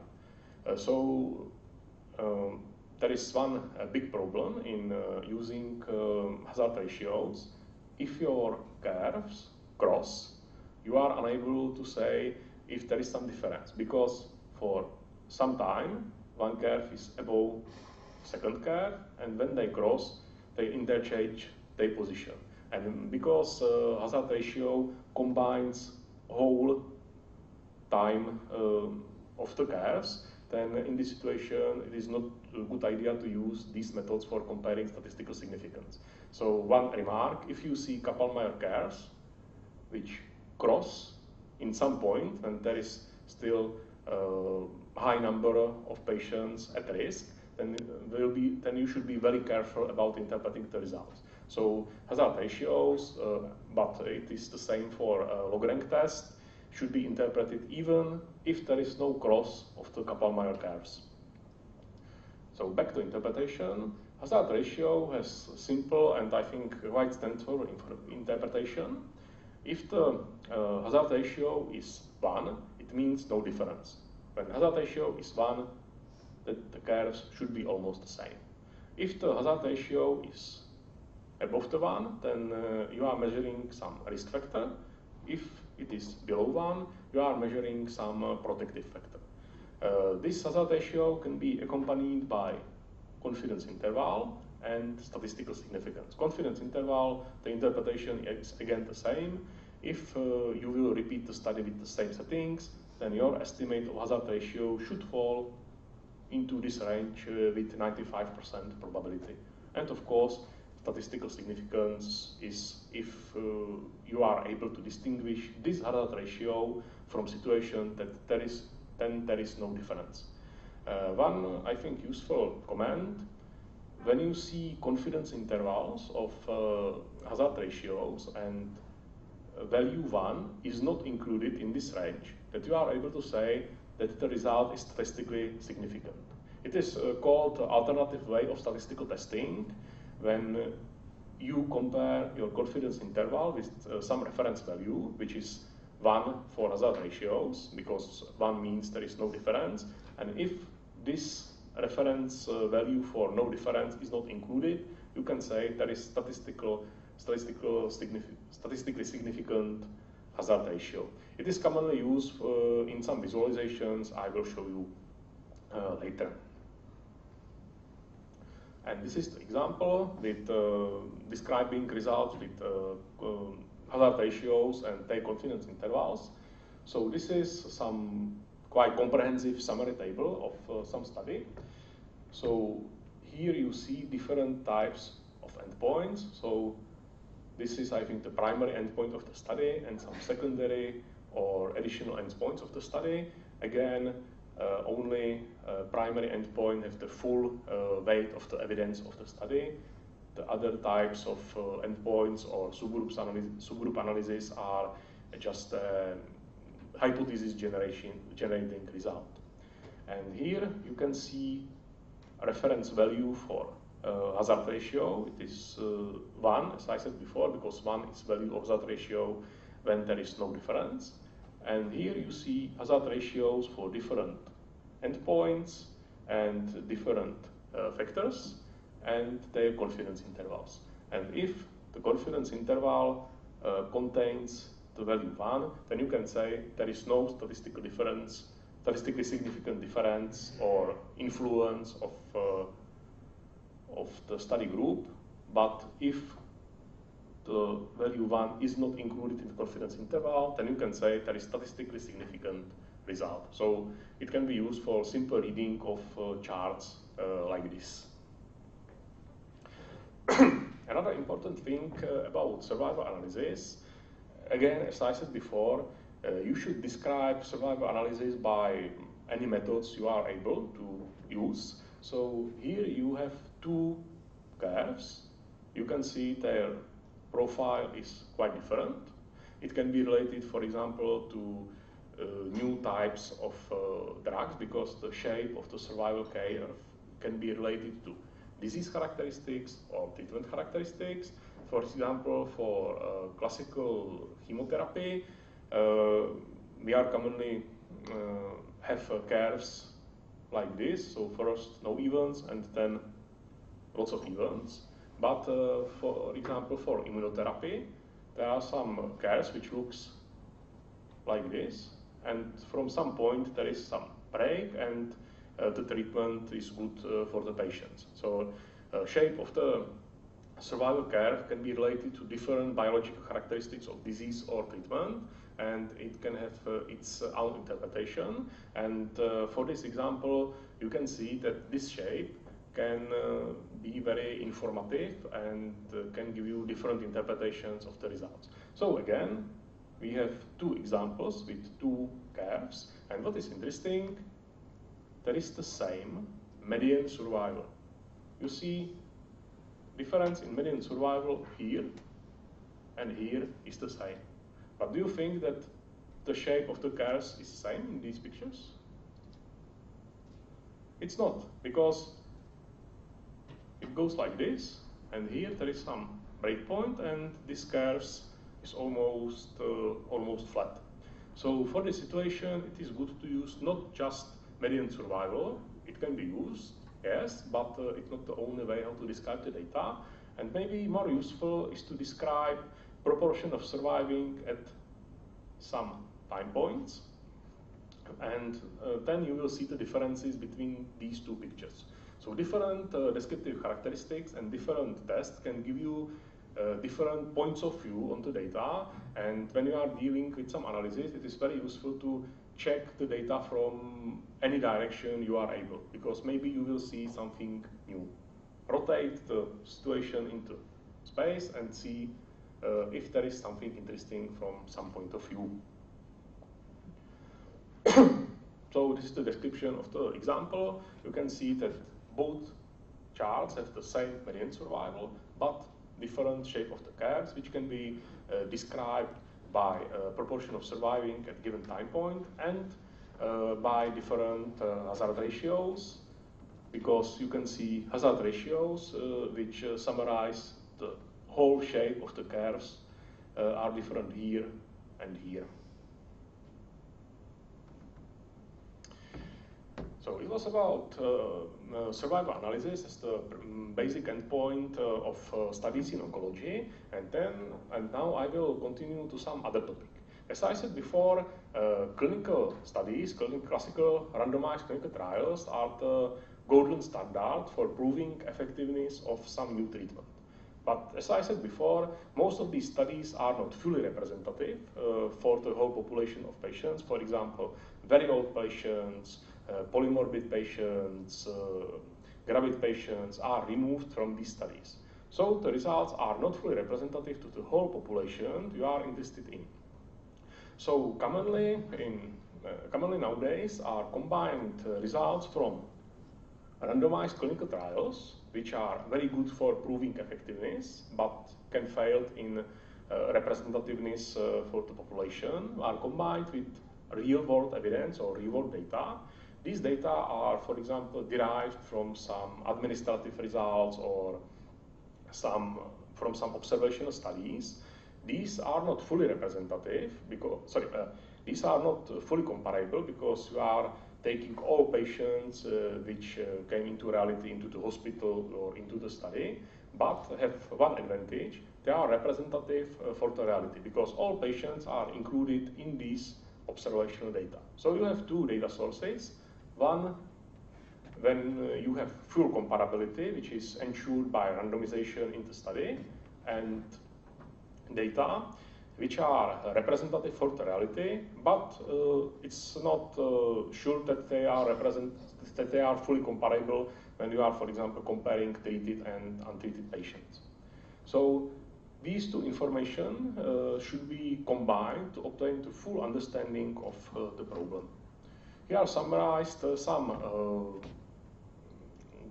There is one big problem in using hazard ratios. If your curves cross, you are unable to say if there is some difference, because for some time one curve is above second curve, and when they cross, they interchange their position. And because hazard ratio combines whole time of the curves, then in this situation it is not a good idea to use these methods for comparing statistical significance. So one remark, if you see Kaplan-Meier curves which cross in some point, and there is still a high number of patients at risk, then you should be very careful about interpreting the results. So hazard ratios, but it is the same for log-rank test, should be interpreted even if there is no cross of the Kaplan-Meier curves. So back to interpretation. Hazard ratio has simple and I think quite straightforward interpretation. If the hazard ratio is 1, it means no difference. When hazard ratio is 1, the curves should be almost the same. If the hazard ratio is above the 1, then you are measuring some risk factor. If it is below 1, you are measuring some protective factor. This hazard ratio can be accompanied by confidence interval and statistical significance. Confidence interval, the interpretation is again the same. If you will repeat the study with the same settings, then your estimate of hazard ratio should fall into this range with 95% probability. And of course, statistical significance is if you are able to distinguish this hazard ratio from situation that there is no difference. One, I think, useful comment, when you see confidence intervals of hazard ratios and value 1 is not included in this range, that you are able to say that the result is statistically significant. It is called alternative way of statistical testing, when you compare your confidence interval with some reference value, which is 1 for hazard ratios, because 1 means there is no difference, and if this reference value for no difference is not included, you can say there is statistically significant hazard ratio. It is commonly used in some visualizations I will show you later. And this is the example with describing results with hazard ratios and their confidence intervals. So this is some quite comprehensive summary table of some study. So here you see different types of endpoints. So this is, I think, the primary endpoint of the study and some secondary or additional endpoints of the study. Again, only primary endpoint have the full weight of the evidence of the study. The other types of endpoints or subgroup analysis are just hypothesis generating result. And here you can see a reference value for hazard ratio. It is 1, as I said before, because 1 is value of hazard ratio when there is no difference. And here you see hazard ratios for different endpoints and different factors and their confidence intervals. And if the confidence interval contains the value 1, then you can say there is no statistically significant difference or influence of the study group. But if the value 1 is not included in the confidence interval, then you can say there is statistically significant result. So it can be used for simple reading of charts like this. Another important thing about survival analysis, again, as I said before, you should describe survival analysis by any methods you are able to use. So here you have 2 curves. You can see their profile is quite different. It can be related, for example, to new types of drugs, because the shape of the survival curve can be related to disease characteristics or treatment characteristics. For example, for classical chemotherapy, we are commonly have curves like this. So first no events and then lots of events. But for example, for immunotherapy, there are some curves which looks like this, and from some point there is some break, and the treatment is good for the patients. So shape of the survival curve can be related to different biological characteristics of disease or treatment, and it can have its own interpretation. And for this example, you can see that this shape can be very informative and can give you different interpretations of the results. So again, we have 2 examples with 2 curves, and what is interesting, there is the same median survival. You see difference in median survival here, and here is the same. But do you think that the shape of the curves is the same in these pictures? It's not, because it goes like this, and here there is some breakpoint, and this curve is almost flat. So for this situation, it is good to use not just median survival. It can be used, yes, but it's not the only way how to describe the data. And maybe more useful is to describe proportion of surviving at some time points, and then you will see the differences between these 2 pictures. So different descriptive characteristics and different tests can give you different points of view on the data, and when you are dealing with some analysis, it is very useful to check the data from any direction you are able, because maybe you will see something new. Rotate the situation into space and see if there is something interesting from some point of view. So this is the description of the example. You can see that both charts have the same median survival, but different shape of the curves, which can be described by proportion of surviving at given time point, and by different hazard ratios, because you can see hazard ratios which summarize the whole shape of the curves are different here and here. So it was about survival analysis as the basic endpoint of studies in oncology, and now I will continue to some other topic. As I said before, clinical studies, classical randomized clinical trials are the golden standard for proving effectiveness of some new treatment. But as I said before, most of these studies are not fully representative for the whole population of patients. For example, very old patients, polymorbid patients, gravid patients are removed from these studies. So the results are not fully representative to the whole population you are interested in. So commonly nowadays are combined results from randomized clinical trials, which are very good for proving effectiveness, but can fail in representativeness for the population, are combined with real-world evidence or real-world data. These data are, for example, derived from some administrative results or from some observational studies. These are not fully representative because, these are not fully comparable because you are taking all patients which came into reality into the hospital or into the study, but have one advantage: they are representative for the reality because all patients are included in these observational data. So you have two data sources. One, when you have full comparability, which is ensured by randomization in the study, and data which are representative for the reality, but it's not sure that they are fully comparable when you are, for example, comparing treated and untreated patients. So these two information should be combined to obtain the full understanding of the problem. Here are summarized some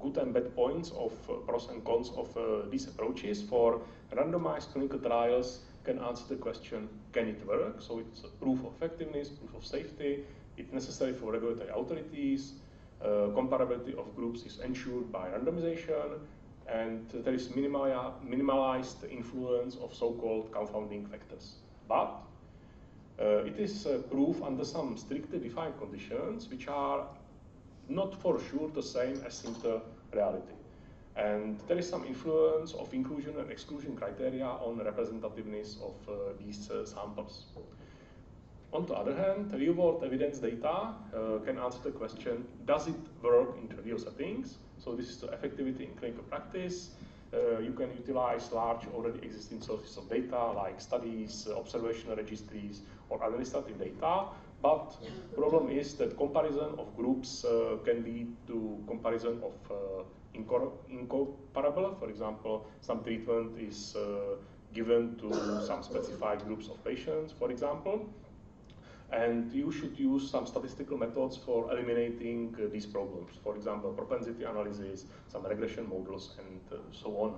good and bad points of pros and cons of these approaches. For randomized clinical trials, can answer the question, can it work? So it's a proof of effectiveness, proof of safety. It's necessary for regulatory authorities. Comparability of groups is ensured by randomization, and there is minimalized influence of so-called confounding factors. But it is proof under some strictly defined conditions, which are not for sure the same as in the reality. And there is some influence of inclusion and exclusion criteria on representativeness of these samples. On the other hand, real-world evidence data can answer the question, does it work in real settings? So this is the effectivity in clinical practice. You can utilize large already existing sources of data like studies, observational registries, or administrative data. But the problem is that comparison of groups can lead to comparison of incomparable. For example, some treatment is given to some specified groups of patients, for example. And you should use some statistical methods for eliminating these problems. For example, propensity analysis, some regression models, and so on.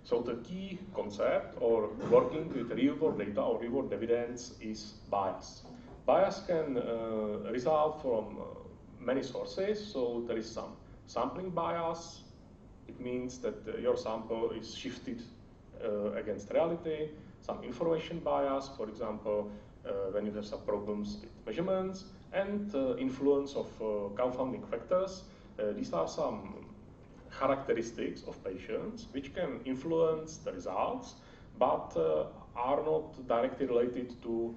So the key concept or working with real-world data or real-world evidence is bias. Bias can result from many sources. So there is some sampling bias. It means that your sample is shifted against reality. Some information bias, for example, when you have some problems with measurements, and influence of confounding factors. These are some characteristics of patients which can influence the results, but are not directly related to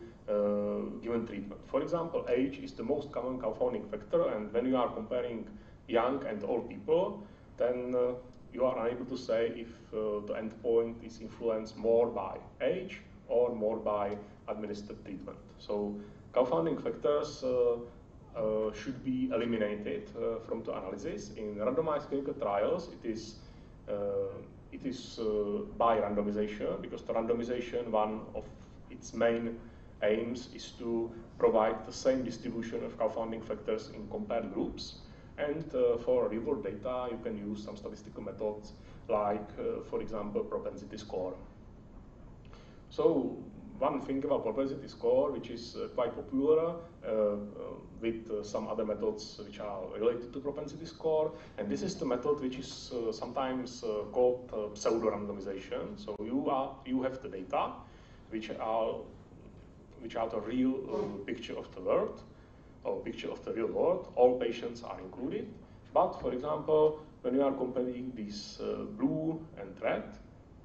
given treatment. For example, age is the most common confounding factor, and when you are comparing young and old people, then you are unable to say if the endpoint is influenced more by age or more by administered treatment. So confounding factors should be eliminated from the analysis. In randomized clinical trials, it is by randomization, because the randomization, one of its main aims is to provide the same distribution of confounding factors in compared groups. And for real-world data, you can use some statistical methods like, for example, propensity score. So one thing about propensity score, which is quite popular with some other methods which are related to propensity score, and this is the method which is sometimes called pseudo-randomization. So you have the data, which are the real picture of the world, or picture of the real world. All patients are included, but for example, when you are comparing these blue and red,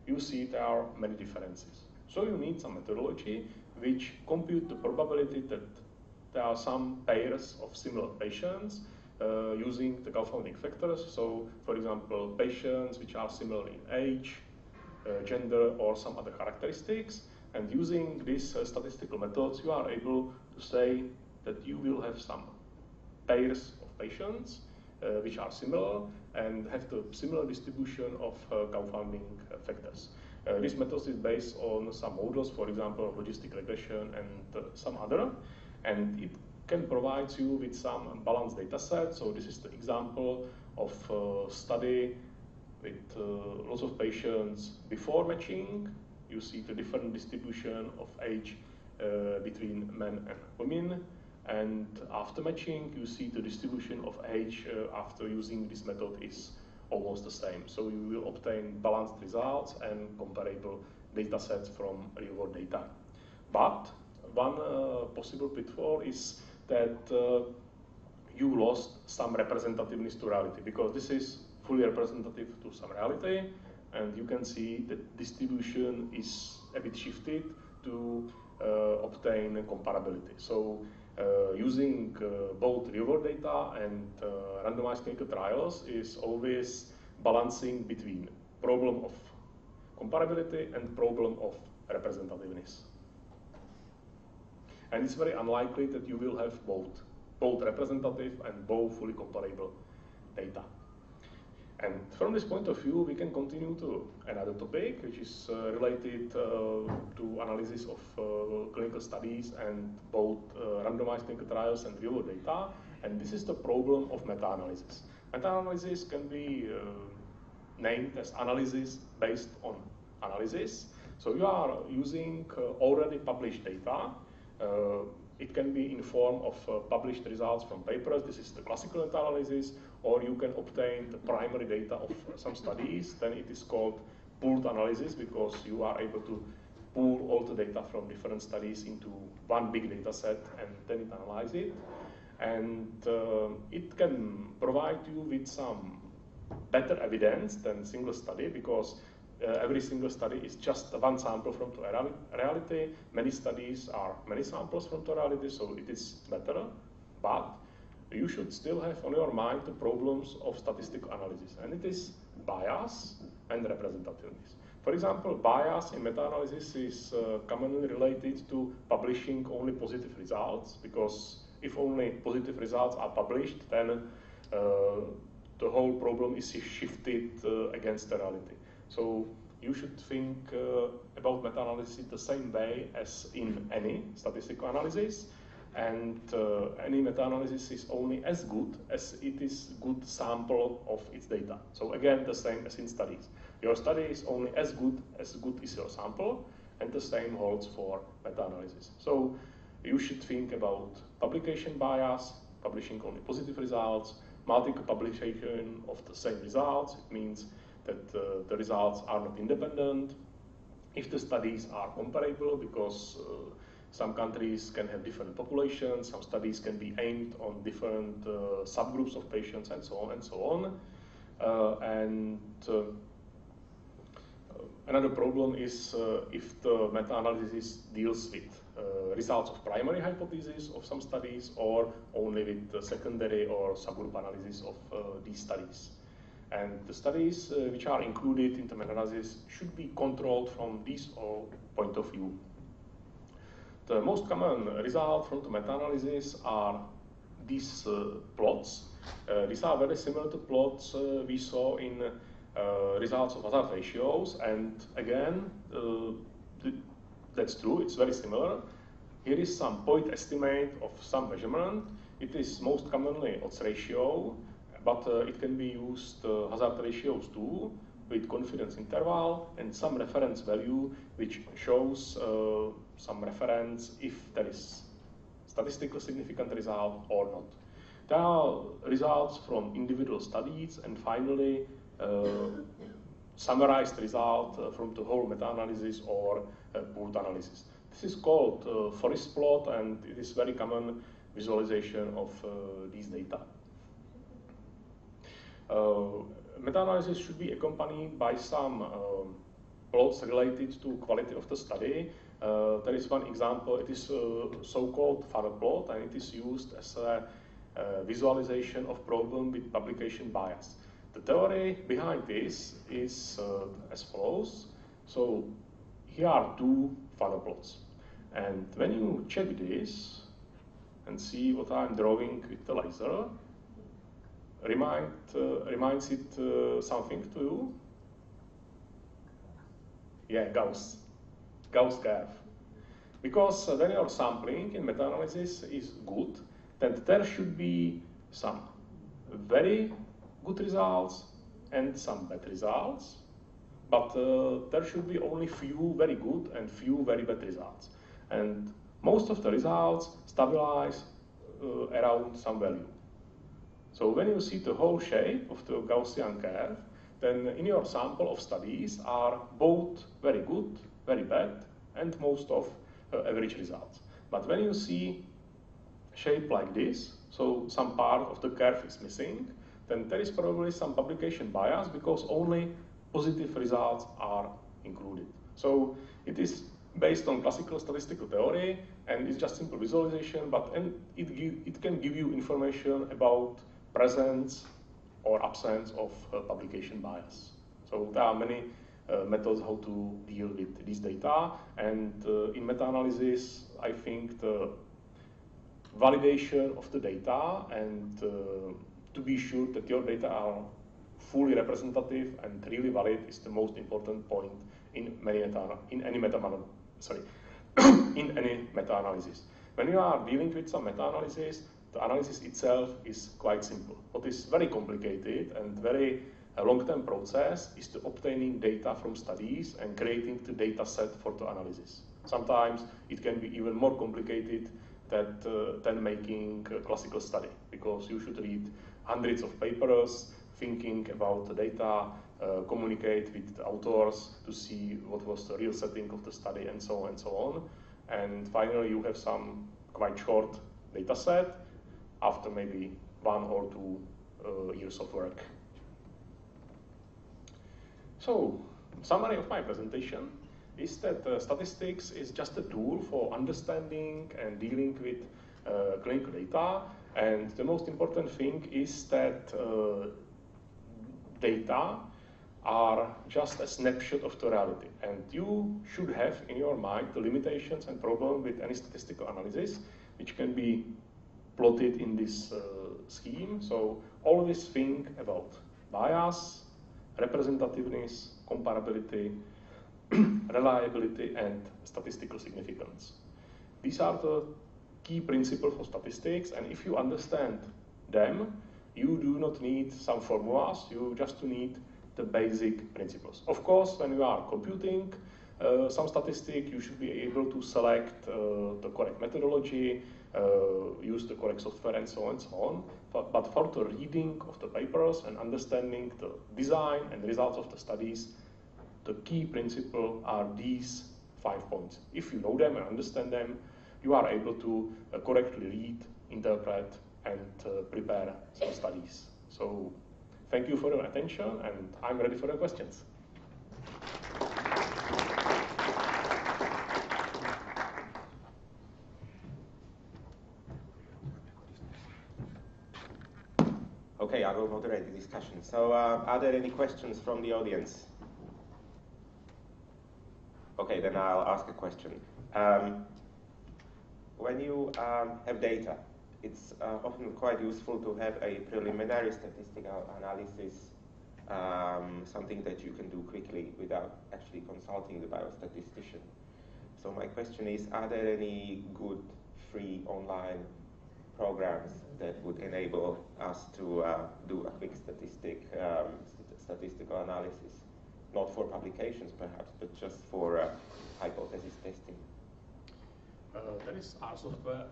you see there are many differences. So you need some methodology which compute the probability that there are some pairs of similar patients using the confounding factors. So, for example, patients which are similar in age, gender, or some other characteristics. And using these statistical methods, you are able to say that you will have some pairs of patients which are similar and have the similar distribution of confounding factors. This method is based on some models, for example, logistic regression and some other, and it can provide you with some balanced data set. So this is the example of study with lots of patients before matching. You see the different distribution of age between men and women, and after matching, you see the distribution of age after using this method is almost the same. So you will obtain balanced results and comparable data sets from real-world data. But one possible pitfall is that you lost some representativeness to reality, because this is fully representative to some reality, and you can see that distribution is a bit shifted to obtain comparability. So using both real-world data and randomized clinical trials is always balancing between problem of comparability and problem of representativeness. And it's very unlikely that you will have both representative and both fully comparable data. And from this point of view, we can continue to another topic, which is related to analysis of clinical studies and both randomized clinical trials and real-world data. And this is the problem of meta-analysis. Meta-analysis can be named as analysis based on analysis. So you are using already published data. It can be in form of published results from papers. This is the classical meta-analysis. Or you can obtain the primary data of some studies. Then it is called pooled analysis, because you are able to pool all the data from different studies into one big data set and then analyze it. And it can provide you with some better evidence than single study, because every single study is just one sample from the reality. Many studies are many samples from the reality, so it is better. But you should still have on your mind the problems of statistical analysis, and it is bias and representativeness. For example, bias in meta-analysis is commonly related to publishing only positive results, because if only positive results are published, then the whole problem is shifted against the reality. So you should think about meta-analysis the same way as in any statistical analysis. And any meta-analysis is only as good as it is good sample of its data. So again, the same as in studies. Your study is only as good is your sample, and the same holds for meta-analysis. So you should think about publication bias, publishing only positive results, multiple publication of the same results. It means that the results are not independent. If the studies are comparable, because some countries can have different populations, some studies can be aimed on different subgroups of patients, and so on and so on. Another problem is if the meta-analysis deals with results of primary hypothesis of some studies, or only with the secondary or subgroup analysis of these studies. And the studies which are included in the meta-analysis should be controlled from this point of view. The most common result from the meta-analysis are these plots. These are very similar to plots we saw in results of hazard ratios, and again, that's true, it's very similar. Here is some point estimate of some measurement. It is most commonly odds ratio, but it can be used hazard ratios too, with confidence interval and some reference value, which shows some reference if there is statistically significant result or not. There are results from individual studies, and finally summarized result from the whole meta-analysis or pooled analysis. This is called forest plot, and it is very common visualization of these data. Meta-analysis should be accompanied by some plots related to quality of the study. There is one example. It is so-called funnel plot, and it is used as a visualization of problem with publication bias. The theory behind this is as follows. So here are two funnel plots, and when you check this and see what I'm drawing with the laser, reminds it something to you? Yeah, Gauss curve. Because when your sampling in meta-analysis is good, then there should be some very good results and some bad results, but there should be only few very good and few very bad results. And most of the results stabilize around some value. So when you see the whole shape of the Gaussian curve, then in your sample of studies are both very good, very bad, and most of average results. But when you see shape like this, so some part of the curve is missing, then there is probably some publication bias because only positive results are included. So it is based on classical statistical theory, and it's just simple visualization, but it can give you information about presence or absence of publication bias. So there are many methods how to deal with this data, and in meta-analysis, I think the validation of the data and to be sure that your data are fully representative and really valid is the most important point in any meta-analysis. When you are dealing with some meta-analysis, the analysis itself is quite simple. What is very complicated and very long-term process is the obtaining data from studies and creating the data set for the analysis. Sometimes it can be even more complicated than making a classical study, because you should read hundreds of papers, thinking about the data, communicate with the authors to see what was the real setting of the study, and so on and so on. And finally, you have some quite short data set after maybe 1 or 2 years of work. So, summary of my presentation is that statistics is just a tool for understanding and dealing with clinical data, and the most important thing is that data are just a snapshot of the reality, and you should have in your mind the limitations and problems with any statistical analysis, which can be plotted in this scheme. So always think about bias, representativeness, comparability, reliability, and statistical significance. These are the key principles for statistics, and if you understand them, you do not need some formulas, you just need the basic principles. Of course, when you are computing some statistic, you should be able to select the correct methodology, use the correct software, and so on and so on. But for the reading of the papers and understanding the design and results of the studies, the key principles are these 5 points. If you know them and understand them, you are able to correctly read, interpret, and prepare some studies. So thank you for your attention, and I'm ready for your questions. Okay, I will moderate the discussion. So are there any questions from the audience? Okay, then I'll ask a question. When you have data, it's often quite useful to have a preliminary statistical analysis, something that you can do quickly without actually consulting the biostatistician. So my question is, are there any good free online programs that would enable us to do a quick statistical analysis? Not for publications perhaps, but just for hypothesis testing. There is R software.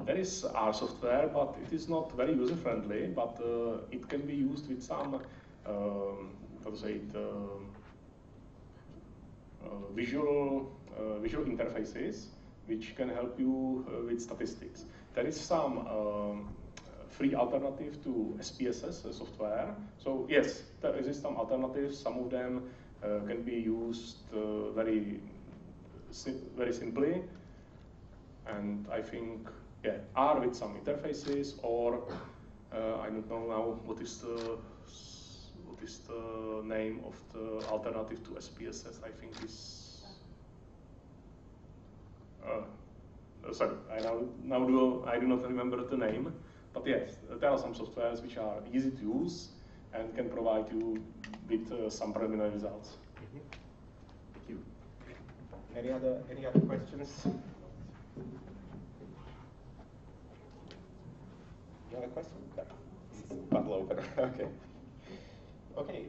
There is R software, but it is not very user-friendly. But it can be used with some, how to say it, visual interfaces, which can help you with statistics. There is some free alternative to SPSS software. So yes, there exist some alternatives. Some of them can be used very simply, and I think R with some interfaces, or I don't know now what is the name of the alternative to SPSS. I think is sorry, I do not remember the name, But yes, there are some softwares which are easy to use and can provide you with some preliminary results. Thank you. Any other questions? You have a question? No. Bottle open. Okay. Okay.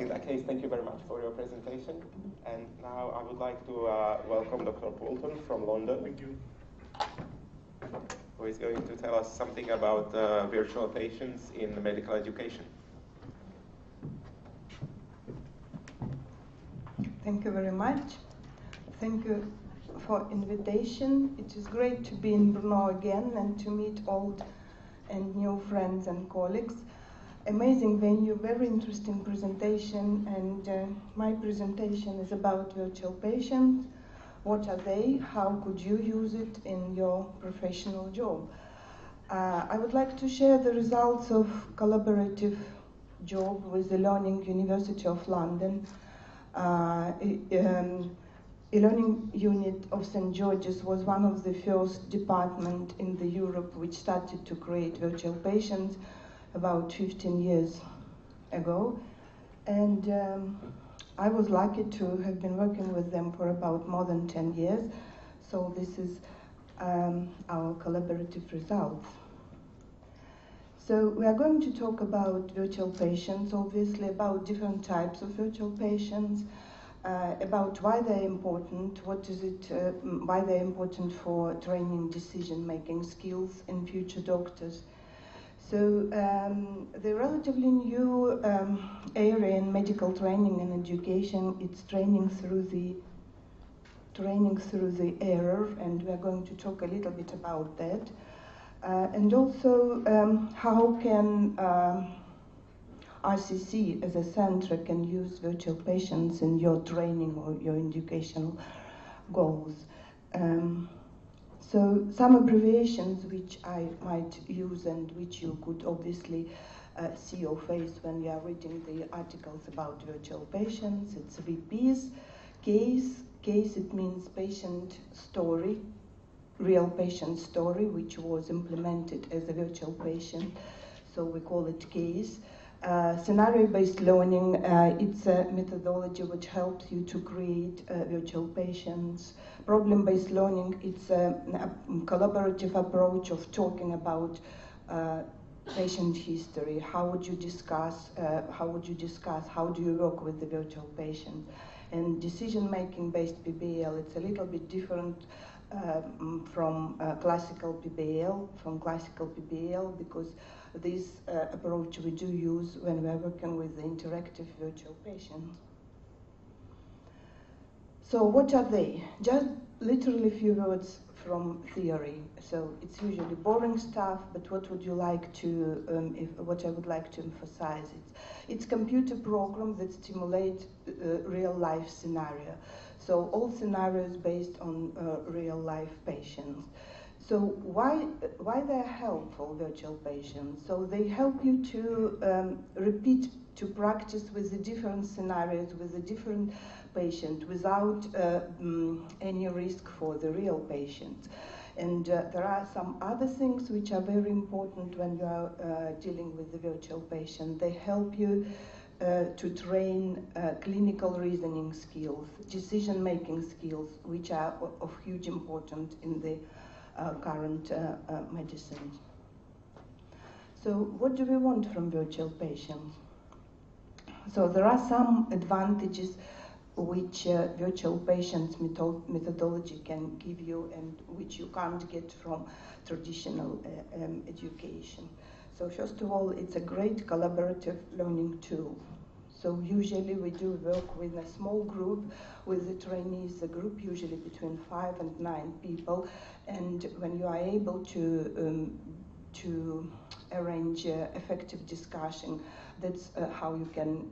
In that case, thank you very much for your presentation. And now I would like to welcome Dr. Poulton from London. Thank you. Who is going to tell us something about virtual patients in medical education. Thank you very much. Thank you for invitation. It is great to be in Brno again and to meet old and new friends and colleagues. Amazing venue, very interesting presentation, and my presentation is about virtual patients. What are they? How could you use it in your professional job? I would like to share the results of collaborative job with the Learning University of London. E-learning unit of St. George's was one of the first departments in the Europe which started to create virtual patients about 15 years ago. And I was lucky to have been working with them for about more than 10 years. So this is our collaborative results. So we are going to talk about virtual patients, obviously about different types of virtual patients, about why they're important, why they're important for training decision-making skills in future doctors. So the relatively new area in medical training and education, it's training through the error, and we're going to talk a little bit about that. And also how can RCC as a center can use virtual patients in your training or your educational goals. So some abbreviations which I might use and which you could obviously see or face when you are reading the articles about virtual patients. It's VPs, case it means patient story, real patient story, which was implemented as a virtual patient, so we call it case. Scenario-based learning, it's a methodology which helps you to create virtual patients. Problem-based learning, it's a collaborative approach of talking about patient history. How would you discuss, how do you work with the virtual patient? And decision-making based PBL, it's a little bit different from classical PBL, because this approach we do use when we're working with the interactive virtual patient. So what are they? Just literally a few words from theory. So it's usually boring stuff, but what would you like to, what I would like to emphasize? It's computer program that stimulate real life scenario. So all scenarios based on real life patients. So why they're helpful, virtual patients? So they help you to to practice with the different scenarios, with the different patient, without any risk for the real patient. And there are some other things which are very important when you are dealing with the virtual patient. They help you to train clinical reasoning skills, decision-making skills, which are of huge importance in the current medicine. So what do we want from virtual patients? So there are some advantages which virtual patients methodology can give you and which you can't get from traditional education. So first of all, it's a great collaborative learning tool. So usually we do work with a small group with the trainees, a group usually between 5 and 9 people, and when you are able to arrange effective discussion, that's how you can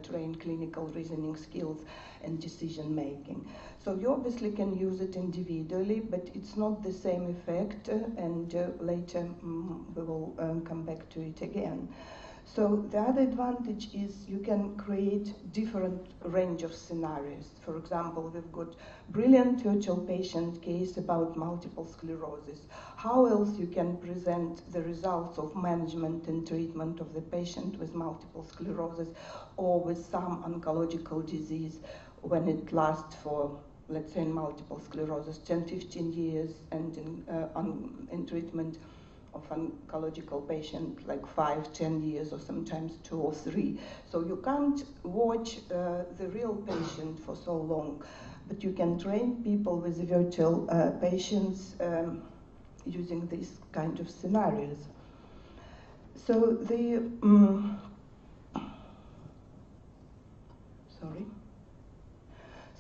train clinical reasoning skills and decision making. So you obviously can use it individually, but it's not the same effect, and later we will come back to it again. So the other advantage is you can create different range of scenarios. For example, we've got brilliant virtual patient case about multiple sclerosis. How else you can present the results of management and treatment of the patient with multiple sclerosis or with some oncological disease when it lasts for, let's say, in multiple sclerosis, 10, 15 years, and in treatment of oncological patient like 5, 10 years, or sometimes 2 or 3. So you can't watch the real patient for so long, but you can train people with virtual patients using these kind of scenarios. So the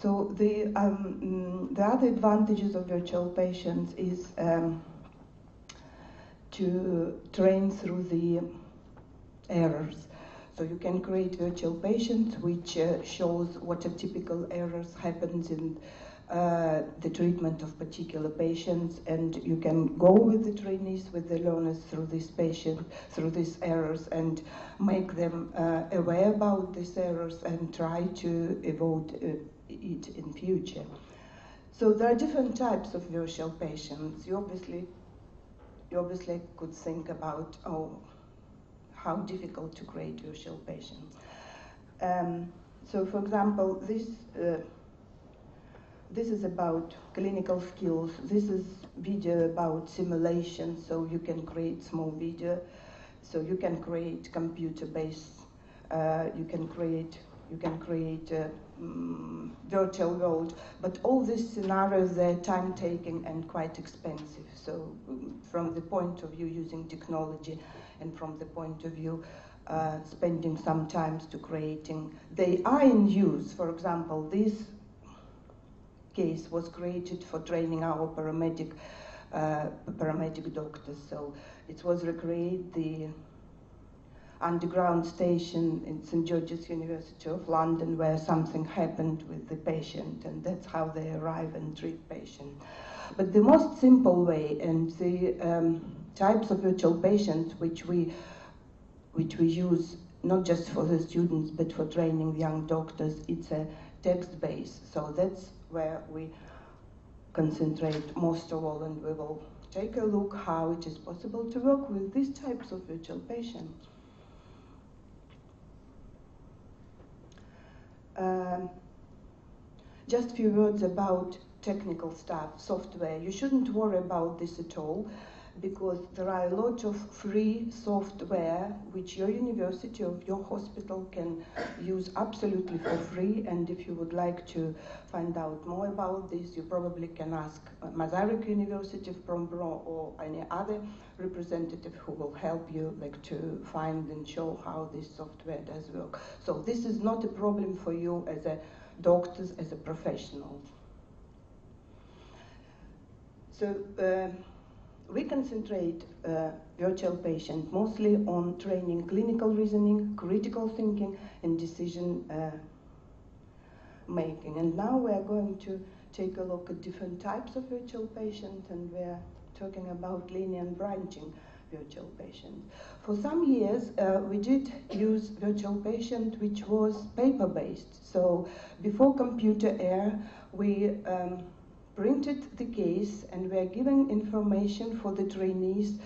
So the other advantages of virtual patients is to train through the errors. So you can create virtual patients which shows what are typical errors happens in the treatment of particular patients, and you can go with the trainees, with the learners through this patient, through these errors, and make them aware about these errors and try to avoid it in future. So there are different types of virtual patients. You obviously could think about how difficult to create virtual patients. So, for example, this is about clinical skills. This is video about simulation, so you can create small video. So you can create computer-based. You can create virtual world, but all these scenarios, they're time-taking and quite expensive. So from the point of view using technology, and from the point of view spending some time to creating, they are in use. For example, this case was created for training our paramedic doctors. So it was recreate the underground station in St. George's University of London where something happened with the patient, and that's how they arrive and treat patient. But the most simple way, and the types of virtual patients which we use not just for the students but for training young doctors, it's a text-based. So that's where we concentrate most of all, and we will take a look how it is possible to work with these types of virtual patients. Just a few words about technical stuff, software. You shouldn't worry about this at all, because there are a lot of free software which your university or your hospital can use absolutely for free. And if you would like to find out more about this, you probably can ask Masaryk University from Brno or any other representative who will help you to find and show how this software does work. So this is not a problem for you as a doctors, as a professional. So we concentrate virtual patients mostly on training clinical reasoning, critical thinking, and decision making. And now we are going to take a look at different types of virtual patients, and we're talking about linear and branching virtual patients. For some years, we did use virtual patient which was paper-based. So before computer era, we printed the case, and we are giving information for the trainees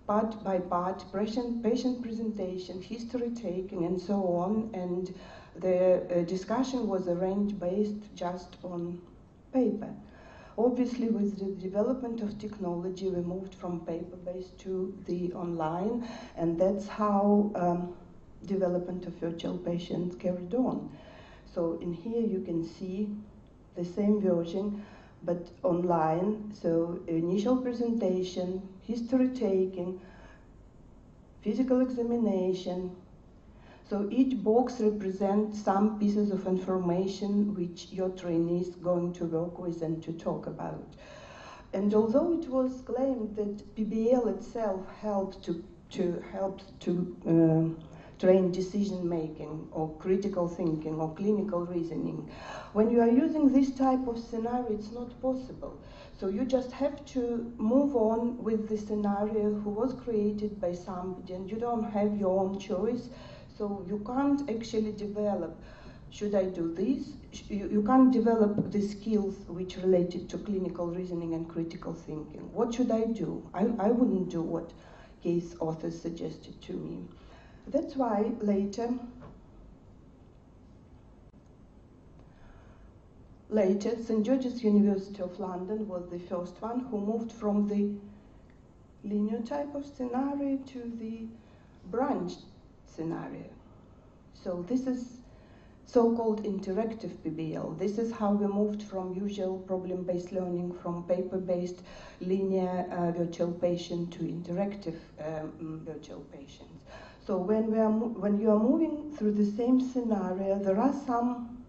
part by part, patient presentation, history taking, and so on. And the discussion was arranged based just on paper. Obviously, with the development of technology, we moved from paper-based to the online, and that's how development of virtual patients carried on. So in here you can see the same version, but online. So initial presentation, history taking, physical examination. So each box represents some pieces of information which your trainee is going to work with and to talk about. And although it was claimed that PBL itself helps to train decision making or critical thinking or clinical reasoning. When you are using this type of scenario, it's not possible. So you just have to move on with the scenario who was created by somebody, and you don't have your own choice. So you can't actually develop, should I do this? You can't develop the skills which related to clinical reasoning and critical thinking. What should I do? I wouldn't do what case authors suggested to me. That's why later, St. George's University of London was the first one who moved from the linear type of scenario to the branched scenario. So this is so-called interactive PBL. This is how we moved from usual problem-based learning, from paper-based linear virtual patient to interactive virtual patients. So when you are moving through the same scenario, there are some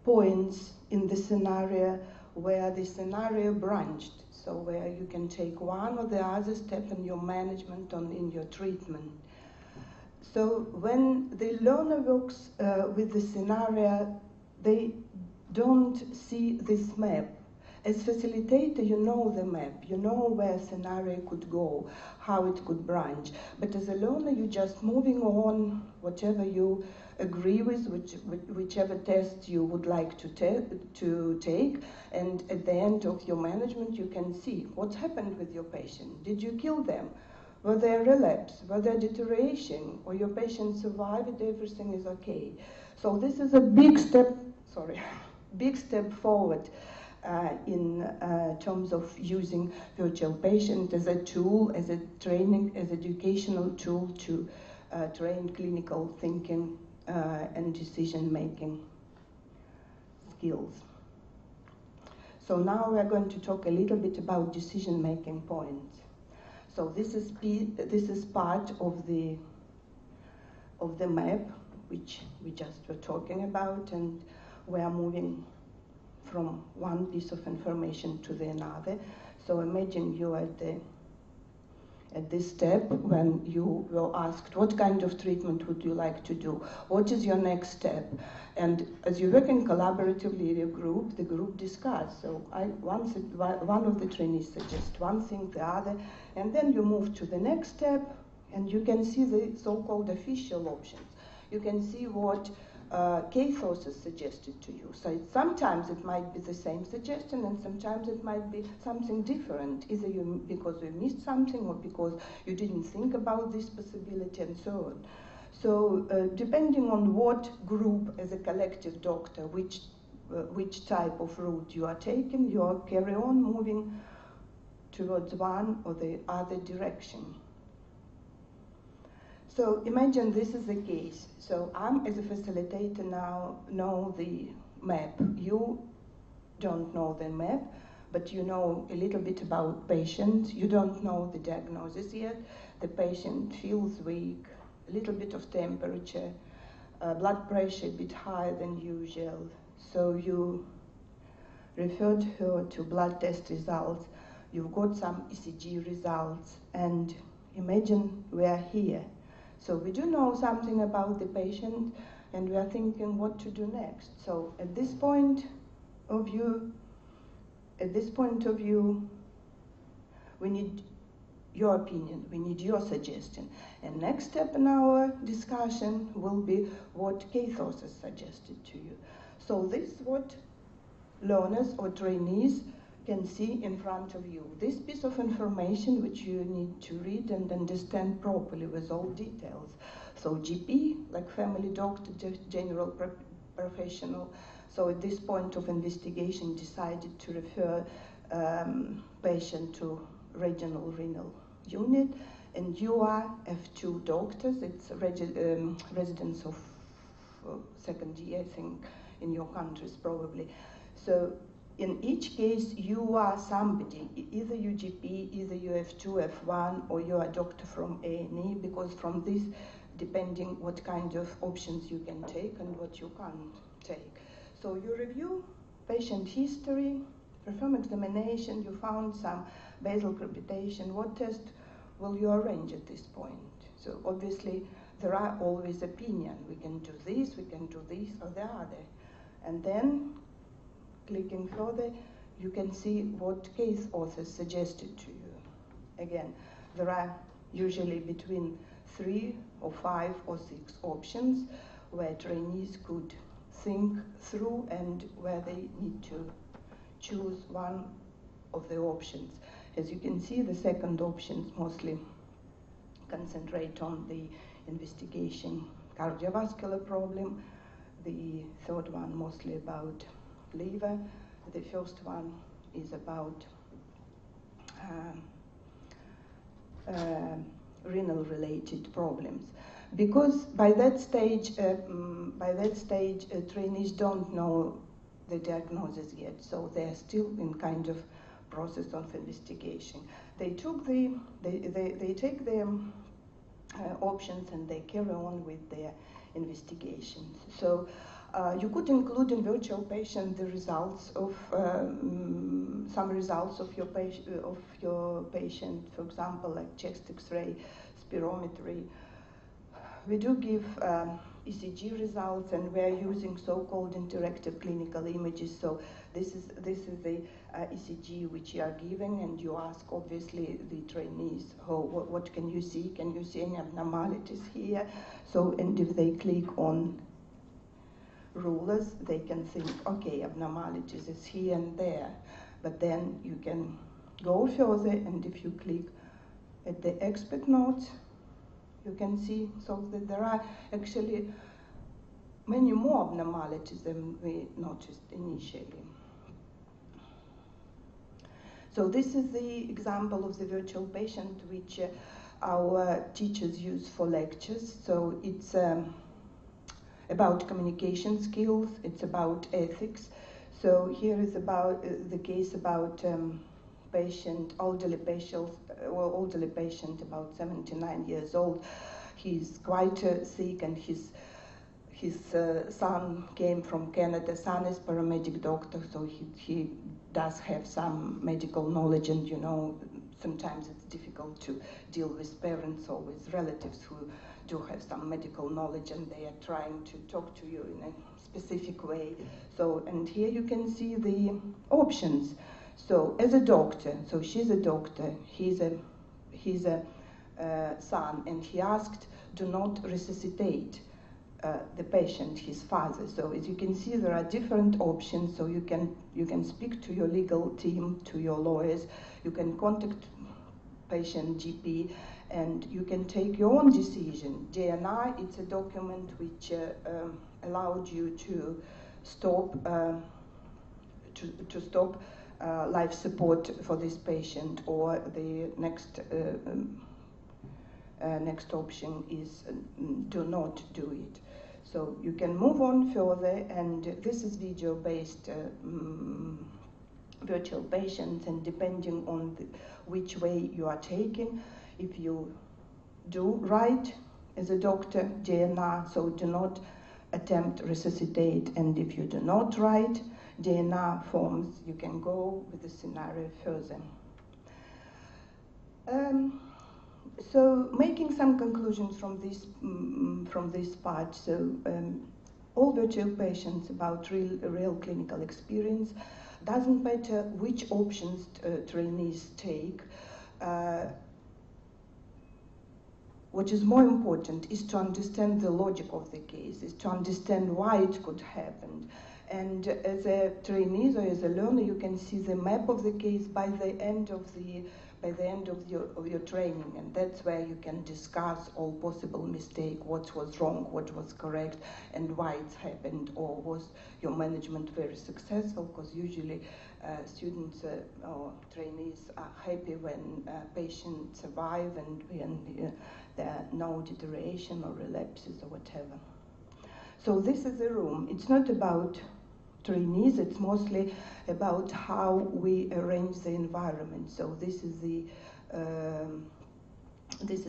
points in the scenario where the scenario branched, so where you can take one or the other step in your management or in your treatment. So when the learner works with the scenario, they don't see this map. As facilitator, you know the map, you know where a scenario could go, how it could branch. But as a learner, you're just moving on, whatever you agree with, whichever test you would like to take, and at the end of your management, you can see what's happened with your patient. Did you kill them? Were there relapse? Were there deterioration? Or your patient survived, everything is okay? So this is a big step, big step forward in terms of using virtual patient as a tool, as a training, as educational tool to train clinical thinking and decision-making skills. So now we're going to talk a little bit about decision-making points. So this is part of the map which we just were talking about, and we are moving from one piece of information to the another. So imagine you at this step when you were asked, what kind of treatment would you like to do? What is your next step? And as you're working collaboratively in a group, the group discuss. So one of the trainees suggests one thing, the other, and then you move to the next step, and you can see the so-called official options. You can see what case authors suggested to you. So sometimes it might be the same suggestion, and sometimes it might be something different, either because you missed something or because you didn't think about this possibility and so on. So depending on what group as a collective doctor, which type of route you are taking, you are carry on moving towards one or the other direction. So imagine this is the case. So I'm, as a facilitator, now know the map. You don't know the map, but you know a little bit about patient. You don't know the diagnosis yet. The patient feels weak, a little bit of temperature, blood pressure a bit higher than usual. So you referred her to blood test results. You've got some ECG results, and imagine we are here. So we do know something about the patient, and we are thinking what to do next. So at this point of view, we need your opinion, we need your suggestion. And next step in our discussion will be what case authors suggested to you. So this is what learners or trainees can see in front of you. This piece of information which you need to read and understand properly with all details. So GP, like family doctor, general professional, so at this point of investigation decided to refer patient to regional renal unit, and you are F2 doctors, it's residents of second year, I think, in your countries probably. So in each case, you are somebody, either you GP, either you F2, F1, or you are a doctor from A&E, because from this, depending what kind of options you can take and what you can't take. So you review patient history, perform examination, you found some basal crepitation. What test will you arrange at this point? So obviously, there are always opinions. We can do this or the other. And then, clicking further, you can see what case authors suggested to you. Again, there are usually between 3 or 5 or 6 options where trainees could think through and where they need to choose one of the options. As you can see, the second options mostly concentrate on the investigation cardiovascular problem, the third one mostly about liver, the first one is about renal related problems. Because by that stage trainees don't know the diagnosis yet, so they're still in kind of process of investigation. They take their options and they carry on with their investigations. So you could include in virtual patient the results of some results of your patient, for example, like chest X-ray, spirometry. We do give ECG results, and we are using so-called interactive clinical images. So this is the ECG which you are giving, and you ask obviously the trainees, what can you see? Can you see any abnormalities here? So, and if they click on rulers, they can think, okay, abnormalities is here and there. But then you can go further, and if you click at the expert notes, you can see so that there are actually many more abnormalities than we noticed initially. So this is the example of the virtual patient which our teachers use for lectures. So it's about communication skills, it's about ethics. So here is about the case about elderly patient, about 79 years old. He's quite sick, and his son came from Canada. Son is paramedic doctor, so he does have some medical knowledge, and you know, sometimes it's difficult to deal with parents or with relatives who do have some medical knowledge, and they are trying to talk to you in a specific way. So, and here you can see the options. So, as a doctor, so she's a doctor, he's a son, and he asked, do not resuscitate the patient, his father. So as you can see, there are different options. So you can speak to your legal team, to your lawyers, you can contact patient GP, and you can take your own decision. DNR, it's a document which allowed you to stop life support for this patient, or the next option is do not do it. So you can move on further, and this is video-based virtual patients, and depending on which way you are taking, if you do right as a doctor, DNR, so do not attempt resuscitate, and if you do not write DNR forms, you can go with the scenario further. So making some conclusions from this part. So all virtual patients about real clinical experience. Doesn't matter which options trainees take. What is more important is to understand the logic of the case, is to understand why it could happen. And as a trainee or as a learner, you can see the map of the case by the end of your training, and that's where you can discuss all possible mistakes, what was wrong, what was correct, and why it's happened, or was your management very successful, because usually students or trainees are happy when patients survive and when there are no deterioration or relapses or whatever. So this is the room. It's not about trainees, it's mostly about how we arrange the environment. So this is